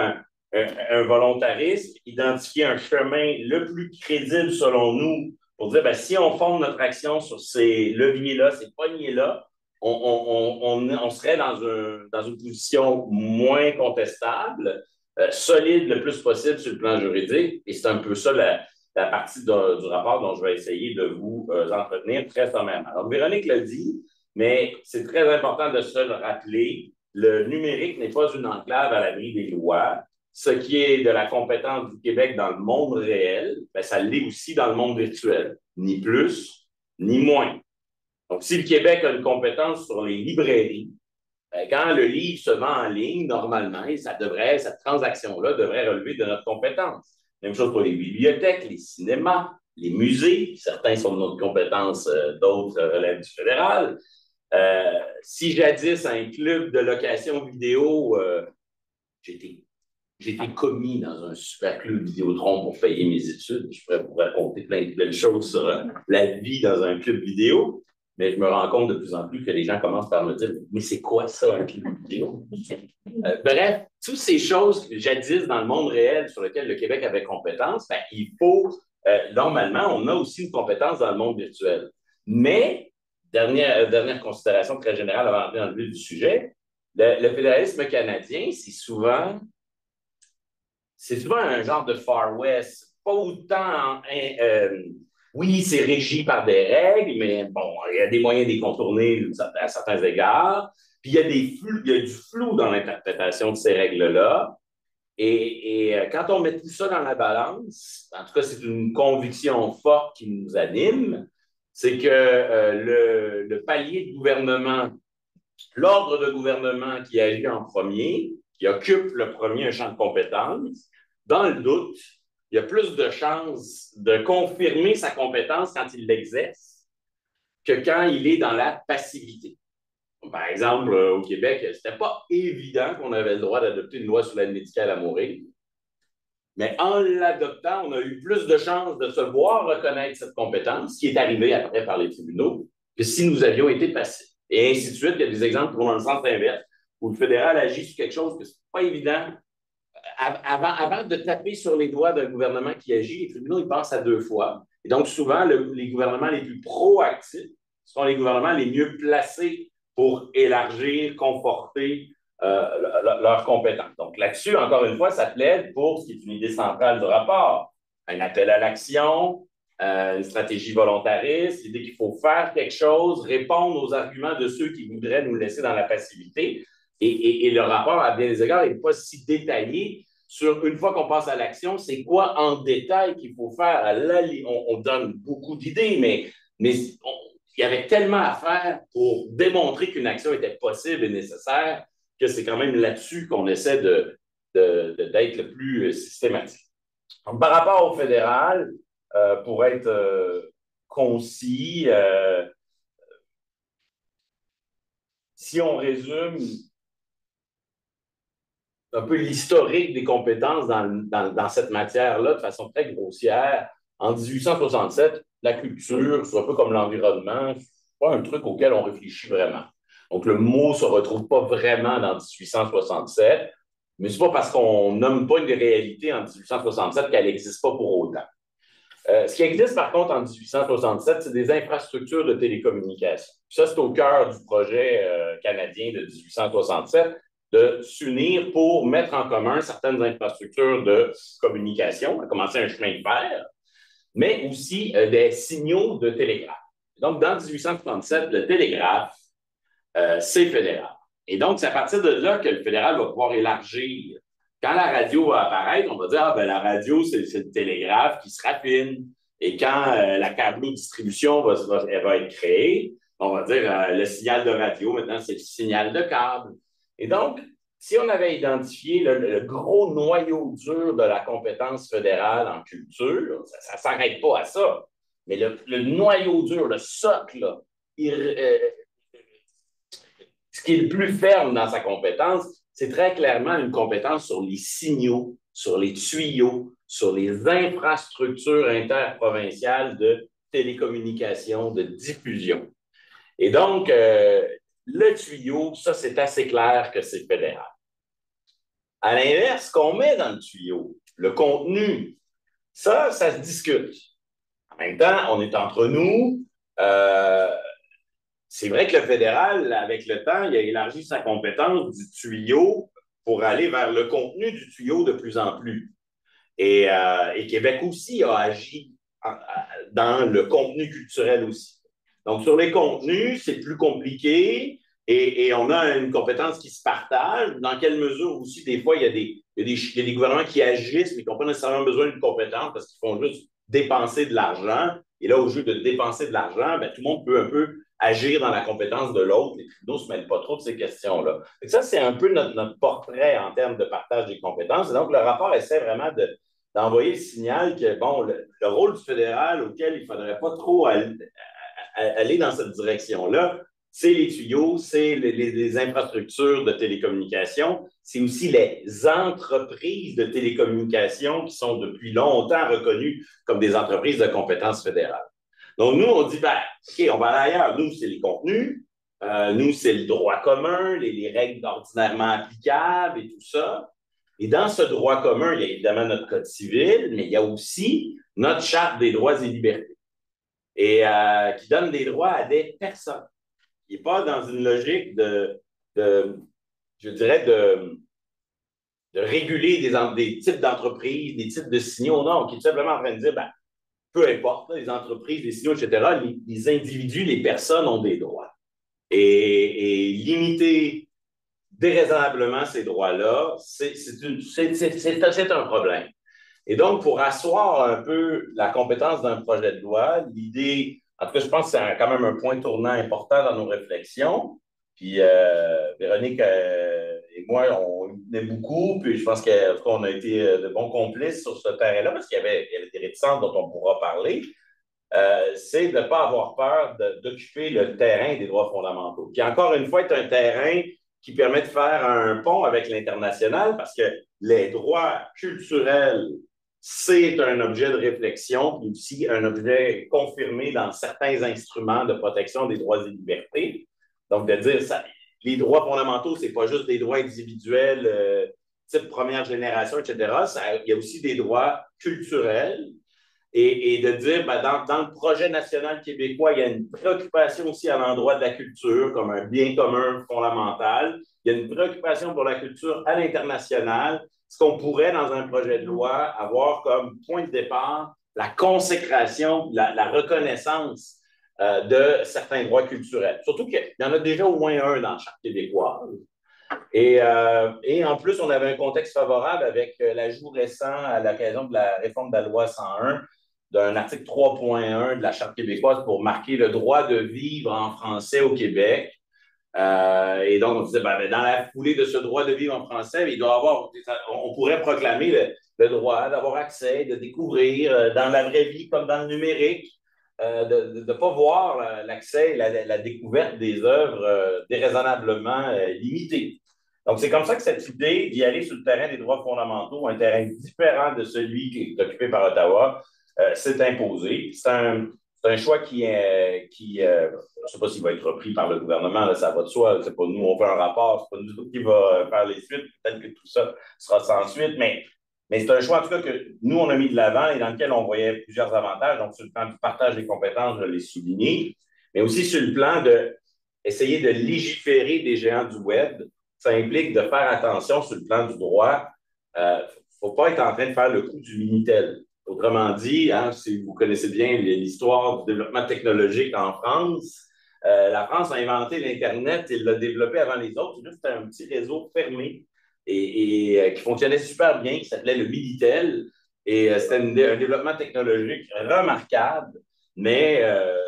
un volontarisme, identifier un chemin le plus crédible selon nous pour dire, ben, si on fonde notre action sur ces leviers-là, ces poignées-là, on serait dans une position moins contestable, solide le plus possible sur le plan juridique. Et c'est un peu ça la partie du rapport dont je vais essayer de vous entretenir très sommairement. Alors, Véronique l'a dit, mais c'est très important de se le rappeler. Le numérique n'est pas une enclave à l'abri des lois. Ce qui est de la compétence du Québec dans le monde réel, ben, ça l'est aussi dans le monde virtuel. Ni plus, ni moins. Donc, si le Québec a une compétence sur les librairies, ben, quand le livre se vend en ligne, normalement, cette transaction-là devrait relever de notre compétence. Même chose pour les bibliothèques, les cinémas, les musées. Certains sont de notre compétence, d'autres relèvent du fédéral. Si jadis, un club de location vidéo, j'étais commis dans un super club Vidéotron pour payer mes études. Je pourrais vous raconter plein de belles choses sur la vie dans un club vidéo. Mais je me rends compte de plus en plus que les gens commencent par me dire « Mais c'est quoi ça, un club vidéo? » Bref, toutes ces choses jadis dans le monde réel sur lesquelles le Québec avait compétence, ben, il faut, normalement, on a aussi une compétence dans le monde virtuel. Mais, dernière considération très générale avant d'entrer dans le vif du sujet, le fédéralisme canadien, c'est souvent un genre de Far West, pas autant oui, c'est régi par des règles, mais bon, il y a des moyens de les contourner à certains égards. Puis il y a du flou dans l'interprétation de ces règles-là. Et quand on met tout ça dans la balance, en tout cas, c'est une conviction forte qui nous anime, c'est que le palier de gouvernement, l'ordre de gouvernement qui agit en premier, qui occupe le premier un champ de compétences, dans le doute, il y a plus de chances de confirmer sa compétence quand il l'exerce que quand il est dans la passivité. Par exemple, au Québec, ce n'était pas évident qu'on avait le droit d'adopter une loi sur l'aide médicale à mourir. Mais en l'adoptant, on a eu plus de chances de se voir reconnaître cette compétence, qui est arrivée après par les tribunaux, que si nous avions été passifs. Et ainsi de suite, il y a des exemples qui vont dans le sens inverse, où le fédéral agit sur quelque chose que ce n'est pas évident. Avant de taper sur les doigts d'un gouvernement qui agit, les tribunaux, ils pensent à deux fois. Et donc, souvent, les gouvernements les plus proactifs sont les gouvernements les mieux placés pour élargir, conforter leurs compétences. Donc, là-dessus, encore une fois, ça plaide pour ce qui est une idée centrale du rapport. Un appel à l'action, une stratégie volontariste, l'idée qu'il faut faire quelque chose, répondre aux arguments de ceux qui voudraient nous laisser dans la passivité. Et le rapport, à bien des égards, n'est pas si détaillé sur, une fois qu'on passe à l'action, c'est quoi en détail qu'il faut faire. Là, on donne beaucoup d'idées, mais il y avait tellement à faire pour démontrer qu'une action était possible et nécessaire que c'est quand même là-dessus qu'on essaie d'être le plus systématique. Donc, par rapport au fédéral, pour être concis, si on résume un peu l'historique des compétences dans cette matière-là de façon très grossière. En 1867, la culture, c'est un peu comme l'environnement, c'est pas un truc auquel on réfléchit vraiment. Donc, le mot ne se retrouve pas vraiment dans 1867, mais ce n'est pas parce qu'on nomme pas une réalité en 1867 qu'elle n'existe pas pour autant. Ce qui existe, par contre, en 1867, c'est des infrastructures de télécommunications. Ça, c'est au cœur du projet canadien de 1867. de s'unir pour mettre en commun certaines infrastructures de communication, à commencer un chemin de fer, mais aussi des signaux de télégraphe. Donc, dans 1867, le télégraphe, c'est fédéral. Et donc, c'est à partir de là que le fédéral va pouvoir élargir. Quand la radio va apparaître, on va dire, ah, ben, la radio, c'est le télégraphe qui se raffine. Et quand la câblo-distribution va être créée, on va dire, le signal de radio, maintenant, c'est le signal de câble. Et donc, si on avait identifié le gros noyau dur de la compétence fédérale en culture, ça ne s'arrête pas à ça. Mais le noyau dur, le socle, là, ce qui est le plus ferme dans sa compétence, c'est très clairement une compétence sur les signaux, sur les tuyaux, sur les infrastructures interprovinciales de télécommunication, de diffusion. Et donc, le tuyau, ça, c'est assez clair que c'est fédéral. À l'inverse, ce qu'on met dans le tuyau, le contenu, ça se discute. En même temps, on est entre nous. C'est vrai que le fédéral, avec le temps, il a élargi sa compétence du tuyau pour aller vers le contenu du tuyau de plus en plus. Et Québec aussi a agi dans le contenu culturel aussi. Donc, sur les contenus, c'est plus compliqué et on a une compétence qui se partage. Dans quelle mesure aussi, des fois, il y a des gouvernements qui agissent, mais qui n'ont pas nécessairement besoin d'une compétence parce qu'ils font juste dépenser de l'argent. Et là, au lieu de dépenser de l'argent, ben, tout le monde peut un peu agir dans la compétence de l'autre. Les tribunaux ne se mêlent pas trop de ces questions-là. Et ça, c'est un peu notre portrait en termes de partage des compétences. Et donc, le rapport essaie vraiment d'envoyer le signal que, bon, le rôle du fédéral auquel il ne faudrait pas trop aller dans cette direction-là, c'est les tuyaux, c'est les infrastructures de télécommunication, c'est aussi les entreprises de télécommunication qui sont depuis longtemps reconnues comme des entreprises de compétences fédérales. Donc, nous, on dit, ben, OK, on va aller ailleurs. Nous, c'est les contenus, nous, c'est le droit commun, les règles ordinairement applicables et tout ça. Et dans ce droit commun, il y a évidemment notre Code civil, mais il y a aussi notre Charte des droits et libertés, et qui donne des droits à des personnes. Il n'est pas dans une logique je dirais, de réguler des types d'entreprises, des types de signaux, non, qui est tout simplement en train de dire, ben, peu importe, les entreprises, les signaux, etc., les individus, les personnes ont des droits. Et limiter déraisonnablement ces droits-là, c'est un problème. Et donc, pour asseoir un peu la compétence d'un projet de loi, l'idée, en tout cas, je pense que c'est quand même un point tournant important dans nos réflexions. Puis, Véronique et moi, on venait beaucoup, puis je pense qu'on a été de bons complices sur ce terrain-là, parce qu'il y avait des réticences dont on pourra parler. C'est de ne pas avoir peur d'occuper le terrain des droits fondamentaux, qui, encore une fois, est un terrain qui permet de faire un pont avec l'international, parce que les droits culturels, c'est un objet de réflexion, puis aussi un objet confirmé dans certains instruments de protection des droits et libertés. Donc, de dire ça, les droits fondamentaux, ce n'est pas juste des droits individuels, type première génération, etc. Il y a aussi des droits culturels. Et de dire, ben, dans le projet national québécois, il y a une préoccupation aussi à l'endroit de la culture comme un bien commun fondamental. Il y a une préoccupation pour la culture à l'international. Ce qu'on pourrait, dans un projet de loi, avoir comme point de départ la consécration, la reconnaissance de certains droits culturels. Surtout qu'il y en a déjà au moins un dans la Charte québécoise. Et en plus, on avait un contexte favorable avec l'ajout récent à l'occasion de la réforme de la loi 101 d'un article 3.1 de la Charte québécoise pour marquer le droit de vivre en français au Québec. Et donc, on disait, ben, dans la foulée de ce droit de vivre en français, on pourrait proclamer le droit d'avoir accès, de découvrir dans la vraie vie comme dans le numérique, de ne pas voir l'accès et la découverte des œuvres déraisonnablement limitées. Donc, c'est comme ça que cette idée d'y aller sur le terrain des droits fondamentaux, un terrain différent de celui qui est occupé par Ottawa, s'est imposé. C'est un choix qui je ne sais pas s'il va être repris par le gouvernement, là, ça va de soi. C'est pas nous, on fait un rapport, c'est pas nous qui va faire les suites. Peut-être que tout ça sera sans suite, mais c'est un choix, en tout cas, que nous, on a mis de l'avant et dans lequel on voyait plusieurs avantages. Donc, sur le plan du partage des compétences, je l'ai souligné, mais aussi sur le plan d'essayer de légiférer des géants du web ça implique de faire attention sur le plan du droit. Il ne faut pas être en train de faire le coup du Minitel. Autrement dit, hein, si vous connaissez bien l'histoire du développement technologique en France, la France a inventé l'Internet et l'a développé avant les autres. C'était un petit réseau fermé et qui fonctionnait super bien, qui s'appelait le Minitel. Et c'était un développement technologique remarquable, mais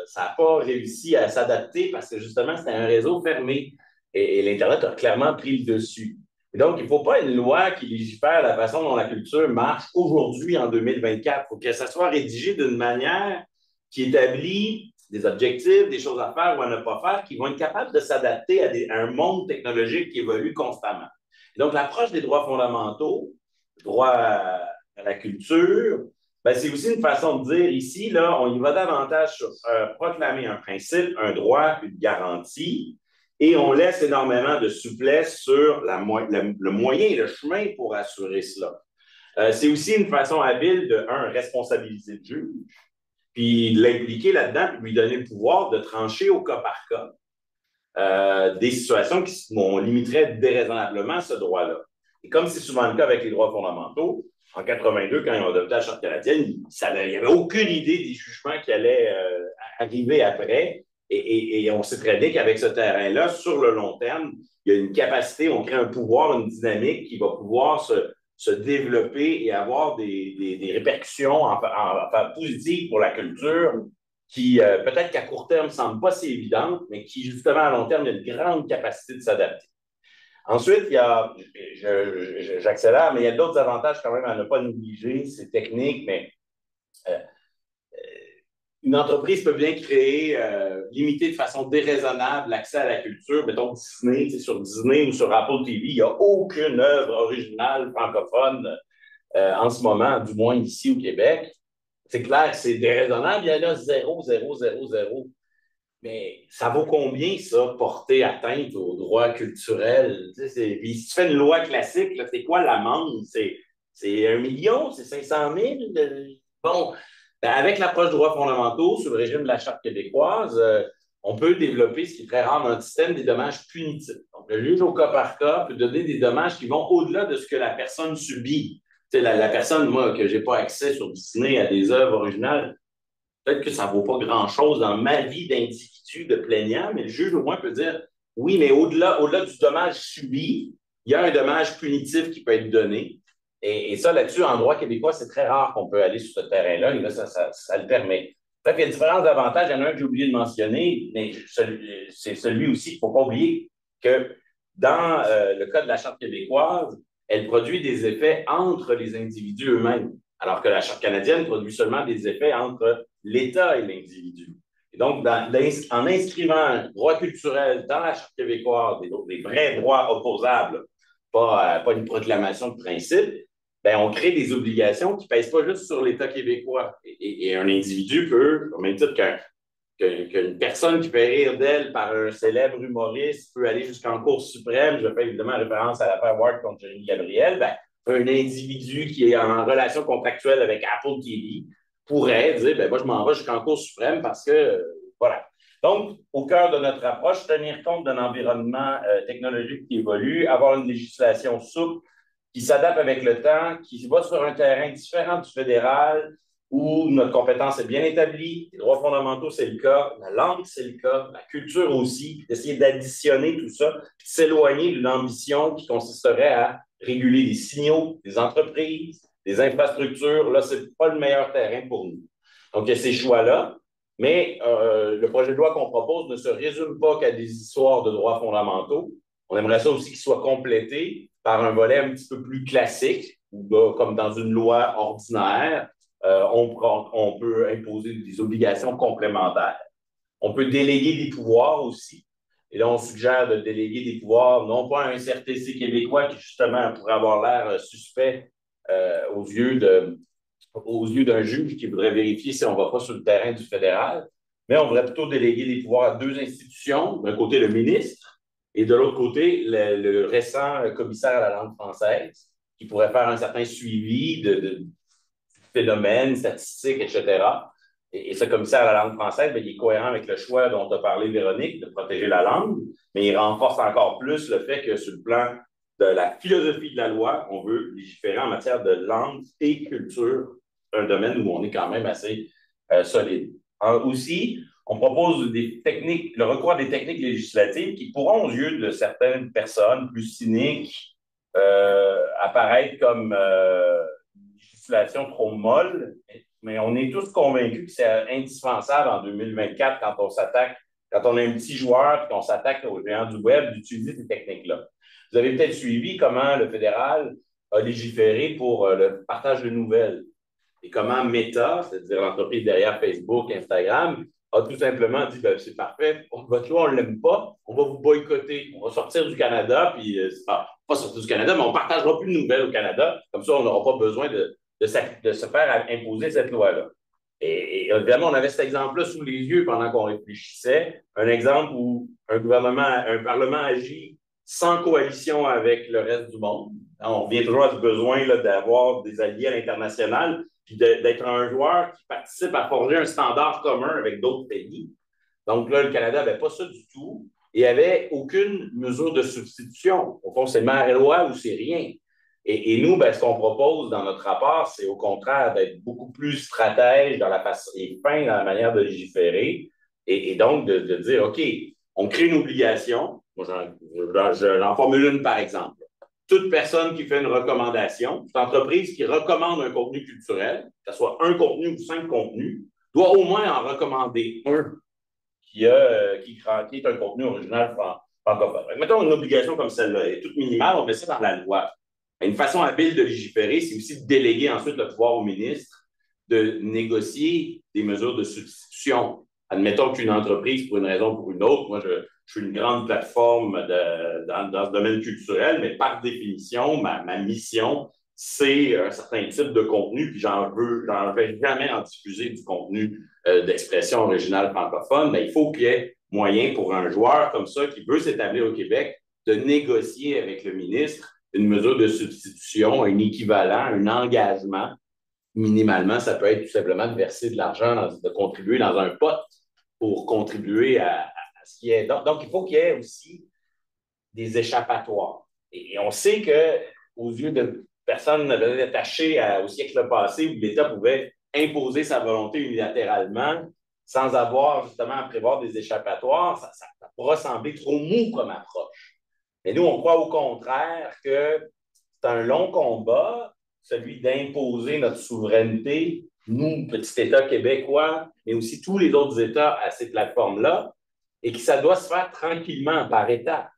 ça n'a pas réussi à s'adapter parce que justement, c'était un réseau fermé. Et l'Internet a clairement pris le dessus. Et donc, il ne faut pas une loi qui légifère la façon dont la culture marche aujourd'hui en 2024. Il faut que ça soit rédigé d'une manière qui établit des objectifs, des choses à faire ou à ne pas faire, qui vont être capables de s'adapter à un monde technologique qui évolue constamment. Et donc, l'approche des droits fondamentaux, droit à la culture, ben, c'est aussi une façon de dire ici, là, on y va davantage sur proclamer un principe, un droit, une garantie, et on laisse énormément de souplesse sur le moyen et le chemin pour assurer cela. C'est aussi une façon habile de, responsabiliser le juge, puis de l'impliquer là-dedans, puis lui donner le pouvoir de trancher au cas par cas. Des situations où on limiterait déraisonnablement ce droit-là. Et comme c'est souvent le cas avec les droits fondamentaux, en 82, quand ils ont adopté la Charte canadienne, il n'y avait aucune idée des jugements qui allaient arriver après. Et on sait très bien qu'avec ce terrain-là, sur le long terme, il y a une capacité, on crée un pouvoir, une dynamique qui va pouvoir se développer et avoir des répercussions positives pour la culture qui, peut-être qu'à court terme, ne semblent pas si évidentes, mais qui, justement, à long terme, il y a une grande capacité de s'adapter. Ensuite, il y a, j'accélère, mais il y a d'autres avantages quand même à ne pas négliger. C'est technique, mais une entreprise peut bien créer, limiter de façon déraisonnable l'accès à la culture. Mettons Disney, sur Disney ou sur Apple TV, il n'y a aucune œuvre originale francophone en ce moment, du moins ici au Québec. C'est clair que c'est déraisonnable, il y en a 0, 0, 0, 0. Mais ça vaut combien, ça, porter atteinte aux droits culturels? Puis si tu fais une loi classique, c'est quoi l'amende? C'est 1 million? C'est 500 000? Bon, ben avec l'approche des droits fondamentaux, sous le régime de la Charte québécoise, on peut développer, ce qui est très rare, un système des dommages punitifs. Donc, le juge au cas par cas peut donner des dommages qui vont au-delà de ce que la personne subit. La personne, moi, que je n'ai pas accès sur Disney à des œuvres originales, peut-être que ça ne vaut pas grand-chose dans ma vie d'individu, de plaignant, mais le juge, au moins, peut dire oui, mais au-delà du dommage subi, il y a un dommage punitif qui peut être donné. Et ça, là-dessus, en droit québécois, c'est très rare qu'on peut aller sur ce terrain-là. Et là, ça le permet. Bref, il y a différents avantages. Il y en a un que j'ai oublié de mentionner, mais c'est celui aussi qu'il ne faut pas oublier que dans le cas de la Charte québécoise, elle produit des effets entre les individus eux-mêmes, alors que la Charte canadienne produit seulement des effets entre l'État et l'individu. Et donc, en inscrivant un droit culturel dans la Charte québécoise, des vrais droits opposables, pas une proclamation de principe, ben, on crée des obligations qui ne pèsent pas juste sur l'État québécois. Et un individu peut, au même titre qu'une personne qui fait rire d'elle par un célèbre humoriste peut aller jusqu'en Cour suprême, je fais évidemment référence à l'affaire Ward contre Jérémy Gabriel, ben, un individu qui est en relation contractuelle avec Apple TV pourrait dire, ben, moi, je m'en vais jusqu'en Cour suprême parce que, voilà. Donc, au cœur de notre approche, tenir compte d'un environnement technologique qui évolue, avoir une législation souple qui s'adapte avec le temps, qui va sur un terrain différent du fédéral, où notre compétence est bien établie, les droits fondamentaux, c'est le cas, la langue, c'est le cas, la culture aussi, d'essayer d'additionner tout ça, puis de s'éloigner d'une ambition qui consisterait à réguler les signaux des entreprises, des infrastructures. Là, ce n'est pas le meilleur terrain pour nous. Donc, il y a ces choix-là, mais le projet de loi qu'on propose ne se résume pas qu'à des histoires de droits fondamentaux. On aimerait ça aussi qu'il soit complété par un volet un petit peu plus classique, où, comme dans une loi ordinaire, on peut imposer des obligations complémentaires. On peut déléguer des pouvoirs aussi. Et là, on suggère de déléguer des pouvoirs, non pas à un CRTC québécois qui, justement, pourrait avoir l'air suspect aux yeux d'un juge qui voudrait vérifier si on ne va pas sur le terrain du fédéral, mais on voudrait plutôt déléguer des pouvoirs à deux institutions. D'un côté, le ministre, et de l'autre côté, le récent commissaire à la langue française, qui pourrait faire un certain suivi de phénomènes, statistiques, etc. Et ce commissaire à la langue française, bien, il est cohérent avec le choix dont tu as parlé, Véronique, de protéger la langue, mais il renforce encore plus le fait que sur le plan de la philosophie de la loi, on veut légiférer en matière de langue et culture, un domaine où on est quand même assez solide. Aussi, on propose des techniques, le recours à des techniques législatives qui pourront, aux yeux de certaines personnes plus cyniques, apparaître comme une législation trop molle, mais on est tous convaincus que c'est indispensable en 2024 quand on est un petit joueur et qu'on s'attaque aux géants du web, d'utiliser ces techniques-là. Vous avez peut-être suivi comment le fédéral a légiféré pour le partage de nouvelles et comment Meta, c'est-à-dire l'entreprise derrière Facebook, Instagram, a tout simplement dit ben, c'est parfait, votre loi, on ne l'aime pas, on va vous boycotter, on va sortir du Canada, puis pas sortir du Canada, mais on ne partagera plus de nouvelles au Canada, comme ça, on n'aura pas besoin de se faire imposer cette loi-là. Et évidemment, on avait cet exemple-là sous les yeux pendant qu'on réfléchissait, un exemple où un Parlement agit sans coalition avec le reste du monde. On revient toujours à ce besoin d'avoir des alliés à l'international, puis d'être un joueur qui participe à forger un standard commun avec d'autres pays. Donc là, le Canada n'avait pas ça du tout et n'avait aucune mesure de substitution. Au fond, c'est marée-loi ou c'est rien. Et nous, ben, ce qu'on propose dans notre rapport, c'est au contraire d'être beaucoup plus stratège dans la façon et fin dans la manière de légiférer et donc de dire, OK, on crée une obligation. Moi, j'en formule une par exemple. Toute personne qui fait une recommandation, toute entreprise qui recommande un contenu culturel, que ce soit un contenu ou 5 contenus, doit au moins en recommander un qui est un contenu original francophone. Mettons une obligation comme celle-là, elle est toute minimale, on met ça dans la loi. Une façon habile de légiférer, c'est aussi de déléguer ensuite le pouvoir au ministre de négocier des mesures de substitution. Admettons qu'une entreprise, pour une raison ou pour une autre, moi, je suis une grande plateforme dans ce domaine culturel, mais par définition, ma mission, c'est un certain type de contenu, puis j'en vais jamais en diffuser du contenu d'expression originale francophone, mais il faut qu'il y ait moyen pour un joueur comme ça qui veut s'établir au Québec de négocier avec le ministre une mesure de substitution, un équivalent, un engagement. Minimalement, ça peut être tout simplement de verser de l'argent, de contribuer dans un pot pour contribuer à ce qui est. Donc, il faut qu'il y ait aussi des échappatoires. Et on sait qu'aux yeux de personnes attachées au siècle passé, où l'État pouvait imposer sa volonté unilatéralement sans avoir justement à prévoir des échappatoires, ça pourra sembler trop mou comme approche. Mais nous, on croit au contraire que c'est un long combat, celui d'imposer notre souveraineté, nous, petit État québécois, mais aussi tous les autres États à ces plateformes-là, et que ça doit se faire tranquillement, par étapes.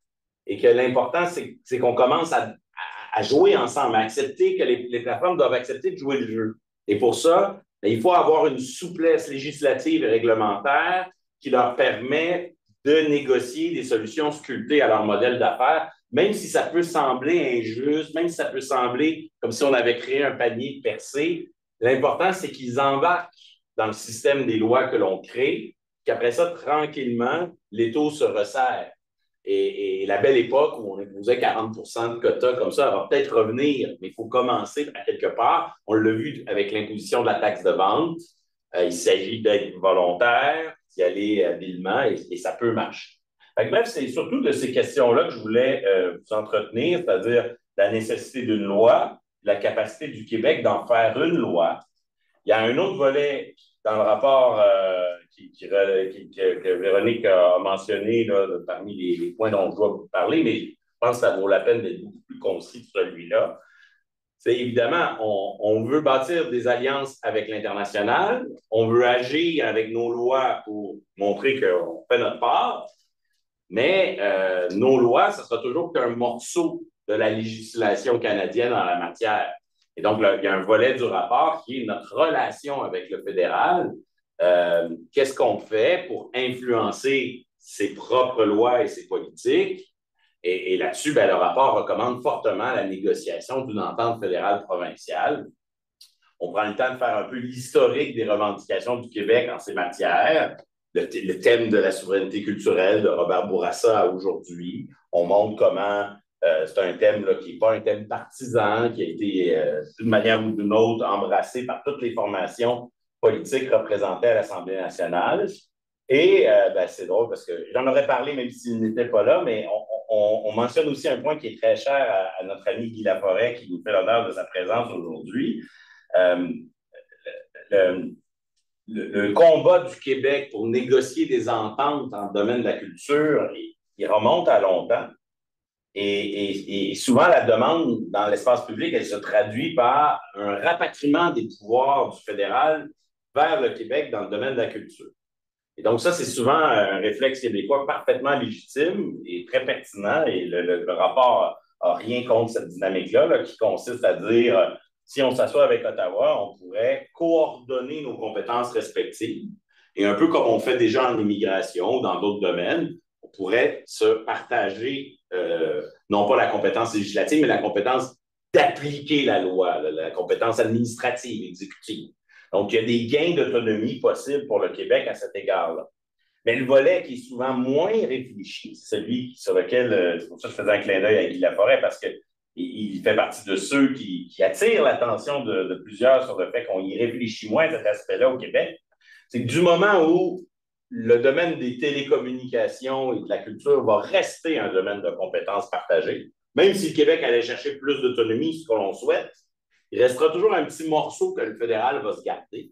Et que l'important, c'est qu'on commence à jouer ensemble, à accepter que les plateformes doivent accepter de jouer le jeu. Et pour ça, il faut avoir une souplesse législative et réglementaire qui leur permet de négocier des solutions sculptées à leur modèle d'affaires, même si ça peut sembler injuste, même si ça peut sembler comme si on avait créé un panier percé. L'important, c'est qu'ils embarquent dans le système des lois que l'on crée, qu'après ça, tranquillement, l'étau se resserre. Et la belle époque où on imposait 40 de quotas comme ça, elle va peut-être revenir, mais il faut commencer à quelque part. On l'a vu avec l'imposition de la taxe de vente. Il s'agit d'être volontaire, d'y aller habilement et ça peut marcher. Bref, c'est surtout de ces questions-là que je voulais vous entretenir, c'est-à-dire la nécessité d'une loi, la capacité du Québec d'en faire une loi. Il y a un autre volet dans le rapport que Véronique a mentionné là, parmi les points dont je dois vous parler, mais je pense que ça vaut la peine d'être beaucoup plus concis que celui-là. C'est évidemment, on veut bâtir des alliances avec l'international, on veut agir avec nos lois pour montrer qu'on fait notre part, mais nos lois, ce sera toujours qu'un morceau de la législation canadienne en la matière. Et donc, là, il y a un volet du rapport qui est notre relation avec le fédéral. Qu'est-ce qu'on fait pour influencer ses propres lois et ses politiques? Et là-dessus, ben, le rapport recommande fortement la négociation d'une entente fédérale provinciale. On prend le temps de faire un peu l'historique des revendications du Québec en ces matières, le thème de la souveraineté culturelle de Robert Bourassa à aujourd'hui. On montre comment c'est un thème là, qui n'est pas un thème partisan, qui a été d'une manière ou d'une autre embrassé par toutes les formations politiques représentés à l'Assemblée nationale. Et c'est drôle parce que j'en aurais parlé même s'il n'était pas là, mais on mentionne aussi un point qui est très cher à notre ami Guy Laforêt, qui nous fait l'honneur de sa présence aujourd'hui. Le combat du Québec pour négocier des ententes dans le domaine de la culture, il remonte à longtemps. Et souvent, la demande dans l'espace public, elle se traduit par un rapatriement des pouvoirs du fédéral vers le Québec dans le domaine de la culture. Et donc, ça, c'est souvent un réflexe québécois parfaitement légitime et très pertinent. Et le rapport n'a rien contre cette dynamique-là, qui consiste à dire, si on s'assoit avec Ottawa, on pourrait coordonner nos compétences respectives. Et un peu comme on fait déjà en immigration ou dans d'autres domaines, on pourrait se partager, non pas la compétence législative, mais la compétence d'appliquer la loi, la compétence administrative, exécutive. Donc, il y a des gains d'autonomie possibles pour le Québec à cet égard-là. Mais le volet qui est souvent moins réfléchi, c'est celui sur lequel, c'est pour ça que je faisais un clin d'œil à Guy Laforêt, parce qu'il fait partie de ceux qui attirent l'attention de plusieurs sur le fait qu'on y réfléchit moins à cet aspect-là au Québec. C'est que du moment où le domaine des télécommunications et de la culture va rester un domaine de compétences partagées, même si le Québec allait chercher plus d'autonomie, ce que l'on souhaite, il restera toujours un petit morceau que le fédéral va se garder.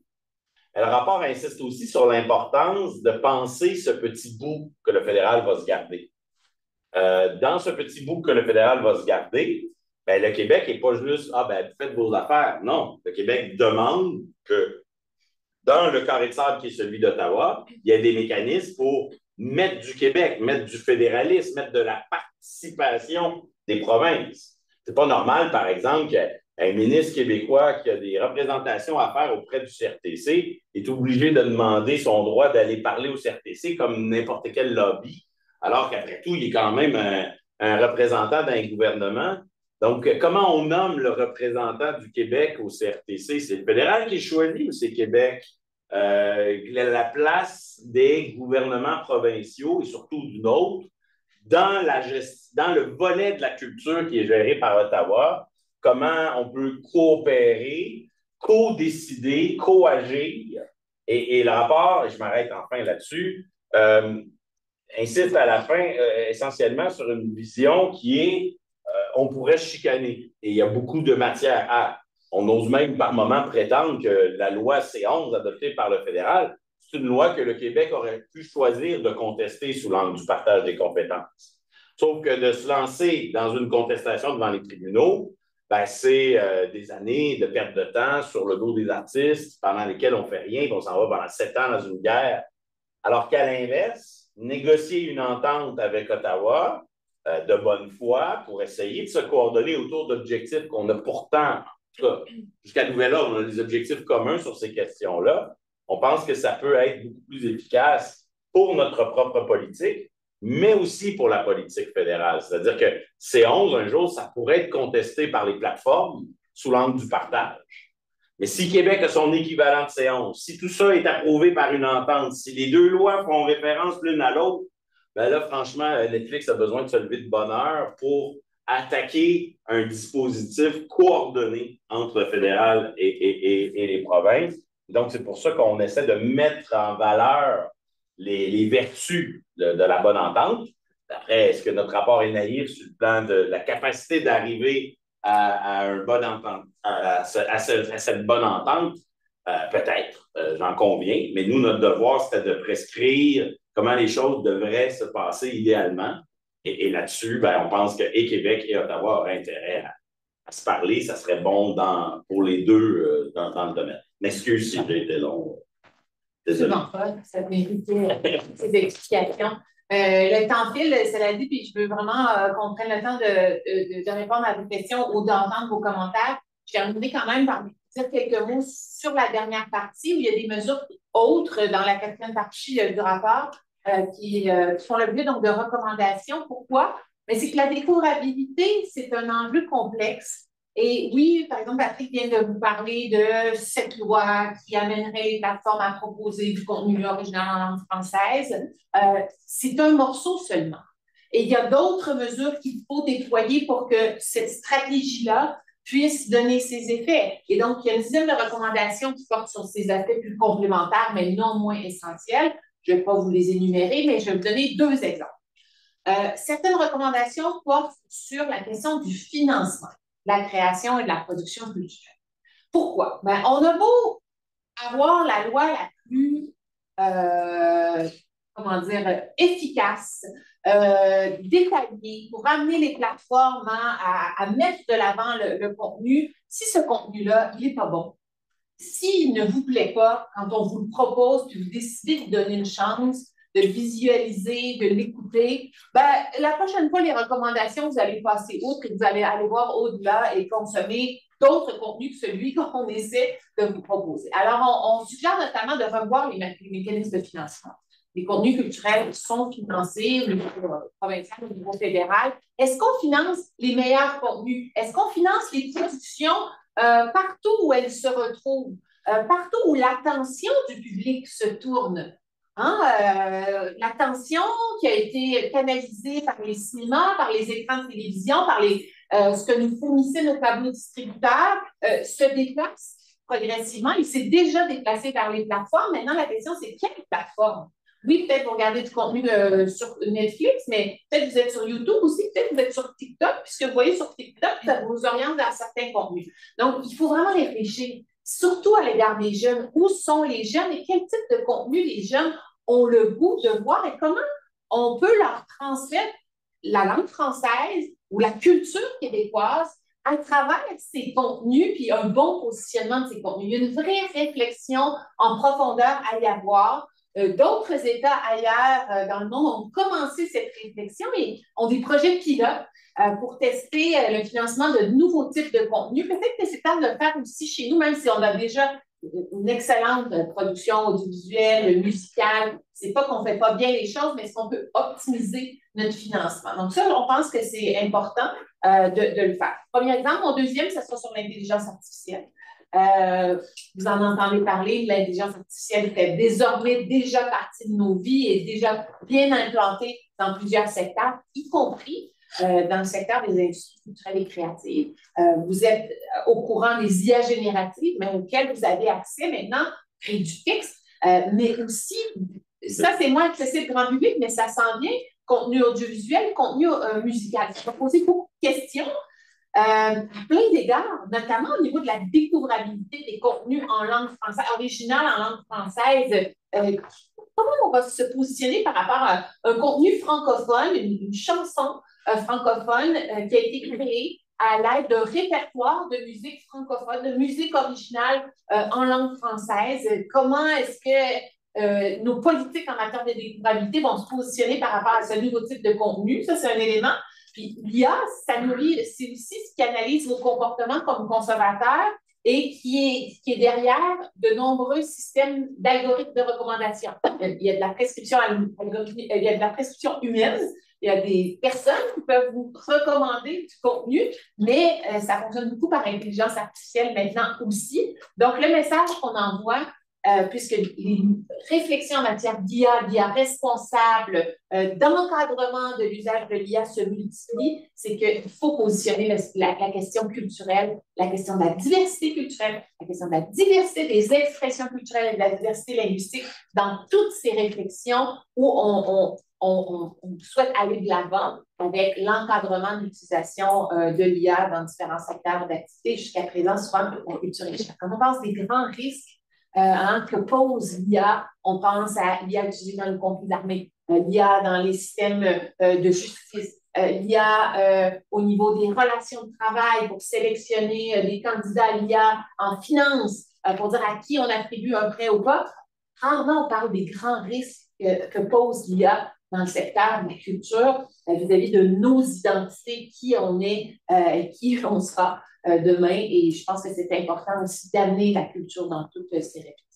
Le rapport insiste aussi sur l'importance de penser ce petit bout que le fédéral va se garder. Dans ce petit bout que le fédéral va se garder, le Québec n'est pas juste « faites vos affaires ». Non, le Québec demande que dans le carré de sable qui est celui d'Ottawa, il y a des mécanismes pour mettre du Québec, mettre du fédéralisme, mettre de la participation des provinces. C'est pas normal, par exemple, qu'un ministre québécois qui a des représentations à faire auprès du CRTC est obligé de demander son droit d'aller parler au CRTC comme n'importe quel lobby, alors qu'après tout, il est quand même un représentant d'un gouvernement. Donc, comment on nomme le représentant du Québec au CRTC? C'est le fédéral qui est choisi ou c'est Québec? La place des gouvernements provinciaux et surtout du nôtre dans le volet de la culture qui est géré par Ottawa, comment on peut coopérer, co-décider, co-agir. Et le rapport, et je m'arrête enfin là-dessus, insiste à la fin essentiellement sur une vision qui est on pourrait chicaner. Et il y a beaucoup de matière à. On ose même par moment prétendre que la loi C11 adoptée par le fédéral, c'est une loi que le Québec aurait pu choisir de contester sous l'angle du partage des compétences. Sauf que de se lancer dans une contestation devant les tribunaux, c'est des années de perte de temps sur le dos des artistes pendant lesquels on ne fait rien, puis on s'en va pendant 7 ans dans une guerre. Alors qu'à l'inverse, négocier une entente avec Ottawa de bonne foi pour essayer de se coordonner autour d'objectifs qu'on a pourtant, jusqu'à nouvel ordre, on a des objectifs communs sur ces questions-là. On pense que ça peut être beaucoup plus efficace pour notre propre politique, mais aussi pour la politique fédérale. C'est-à-dire que C11, un jour, ça pourrait être contesté par les plateformes sous l'angle du partage. Mais si Québec a son équivalent de C11, si tout ça est approuvé par une entente, si les deux lois font référence l'une à l'autre, là, franchement, Netflix a besoin de se lever de bonne heure pour attaquer un dispositif coordonné entre le fédéral et les provinces. Donc, c'est pour ça qu'on essaie de mettre en valeur les vertus de la bonne entente. Après, est-ce que notre rapport est naïf sur le plan de la capacité d'arriver à un bon entente, à cette bonne entente? Peut-être, j'en conviens, mais nous, notre devoir, c'était de prescrire comment les choses devraient se passer idéalement. Et là-dessus, on pense que et Québec et Ottawa auraient intérêt à se parler. Ça serait bon pour les deux dans le domaine. M'excuse si j'ai été long. C'est bon, ça méritait ces explications. Le temps file, cela dit, puis je veux vraiment qu'on prenne le temps de répondre à vos questions ou d'entendre vos commentaires. Je terminerai quand même par dire quelques mots sur la dernière partie où il y a des mesures autres dans la 4e partie du rapport qui font l'objet donc de recommandations. Pourquoi? Mais c'est que la découvrabilité, c'est un enjeu complexe. Et oui, par exemple, Patrick vient de vous parler de cette loi qui amènerait les plateformes à proposer du contenu original en langue française. C'est un morceau seulement. Et il y a d'autres mesures qu'il faut déployer pour que cette stratégie-là puisse donner ses effets. Et donc, il y a une dizaine de recommandations qui portent sur ces aspects plus complémentaires, mais non moins essentiels. Je ne vais pas vous les énumérer, mais je vais vous donner 2 exemples. Certaines recommandations portent sur la question du financement, de la création et de la production culturelle. Pourquoi? Ben, on a beau avoir la loi la plus, efficace, détaillée pour amener les plateformes à mettre de l'avant le contenu, si ce contenu-là, il n'est pas bon, s'il ne vous plaît pas, quand on vous le propose, puis vous décidez de donner une chance, de le visualiser, de l'écouter, ben, la prochaine fois, les recommandations, vous allez passer outre et vous allez aller voir au-delà et consommer d'autres contenus que celui qu'on essaie de vous proposer. Alors, on suggère notamment de revoir les mécanismes de financement. Les contenus culturels sont financés au niveau provincial, au niveau fédéral. Est-ce qu'on finance les meilleurs contenus? Est-ce qu'on finance les productions partout où elles se retrouvent, partout où l'attention du public se tourne? L'attention qui a été canalisée par les cinémas, par les écrans de télévision, par ce que nous fournissait notre tableau distributeur, se déplace progressivement. Il s'est déjà déplacé vers les plateformes. Maintenant, la question, c'est quelle plateforme? Oui, peut-être vous regardez du contenu sur Netflix, mais peut-être vous êtes sur YouTube aussi, peut-être vous êtes sur TikTok, puisque vous voyez sur TikTok, ça vous oriente vers certains contenus. Donc, il faut vraiment réfléchir, surtout à l'égard des jeunes. Où sont les jeunes et quel type de contenu les jeunes ont le goût de voir et comment on peut leur transmettre la langue française ou la culture québécoise à travers ces contenus, puis un bon positionnement de ces contenus. Il y a une vraie réflexion en profondeur à y avoir. D'autres États ailleurs dans le monde ont commencé cette réflexion et ont des projets pilotes pour tester le financement de nouveaux types de contenus. Peut-être que c'est temps de le faire aussi chez nous, même si on a déjà une excellente production audiovisuelle, musicale. C'est pas qu'on fait pas bien les choses, mais est-ce qu'on peut optimiser notre financement? Donc ça, on pense que c'est important de le faire. Premier exemple. Mon deuxième, ce sera sur l'intelligence artificielle. Vous en entendez parler, l'intelligence artificielle fait désormais déjà partie de nos vies et déjà bien implantée dans plusieurs secteurs, y compris dans le secteur des industries culturelles et créatives. Vous êtes au courant des IA génératives, mais auxquelles vous avez accès maintenant, créer du texte, mais aussi, ça c'est moins accessible grand public, mais ça s'en vient, contenu audiovisuel, contenu musical. Ça va poser beaucoup de questions. À plein d'égards, notamment au niveau de la découvrabilité des contenus en langue française, originale en langue française. Comment on va se positionner par rapport à un contenu francophone, une chanson francophone qui a été créée à l'aide d'un répertoire de musique francophone, de musique originale en langue française? Comment est-ce que nos politiques en matière de découvrabilité vont se positionner par rapport à ce nouveau type de contenu? Ça, c'est un élément. Puis l'IA, c'est aussi ce qui analyse vos comportements comme consommateurs et qui est derrière de nombreux systèmes d'algorithmes de recommandation. Il y a de la prescription il y a de la prescription humaine, il y a des personnes qui peuvent vous recommander du contenu, mais ça fonctionne beaucoup par intelligence artificielle maintenant aussi. Donc, le message qu'on envoie, puisque les réflexions en matière d'IA responsable, d'encadrement de l'usage de l'IA se multiplient, c'est qu'il faut positionner la question culturelle, la question de la diversité culturelle, la question de la diversité des expressions culturelles et de la diversité linguistique dans toutes ces réflexions où on souhaite aller de l'avant avec l'encadrement de l'utilisation de l'IA dans différents secteurs d'activité. Jusqu'à présent, souvent, la culture échappe. Quand on pense des grands risques que pose l'IA, on pense à l'IA utilisée dans le conflit armé, l'IA dans les systèmes de justice, l'IA au niveau des relations de travail pour sélectionner des candidats à l'IA en finance, pour dire à qui on attribue un prêt ou pas. Rarement on parle des grands risques que pose l'IA dans le secteur de la culture vis-à-vis de nos identités, qui on est, qui on sera demain. Et je pense que c'est important aussi d'amener la culture dans toutes ces réflexions.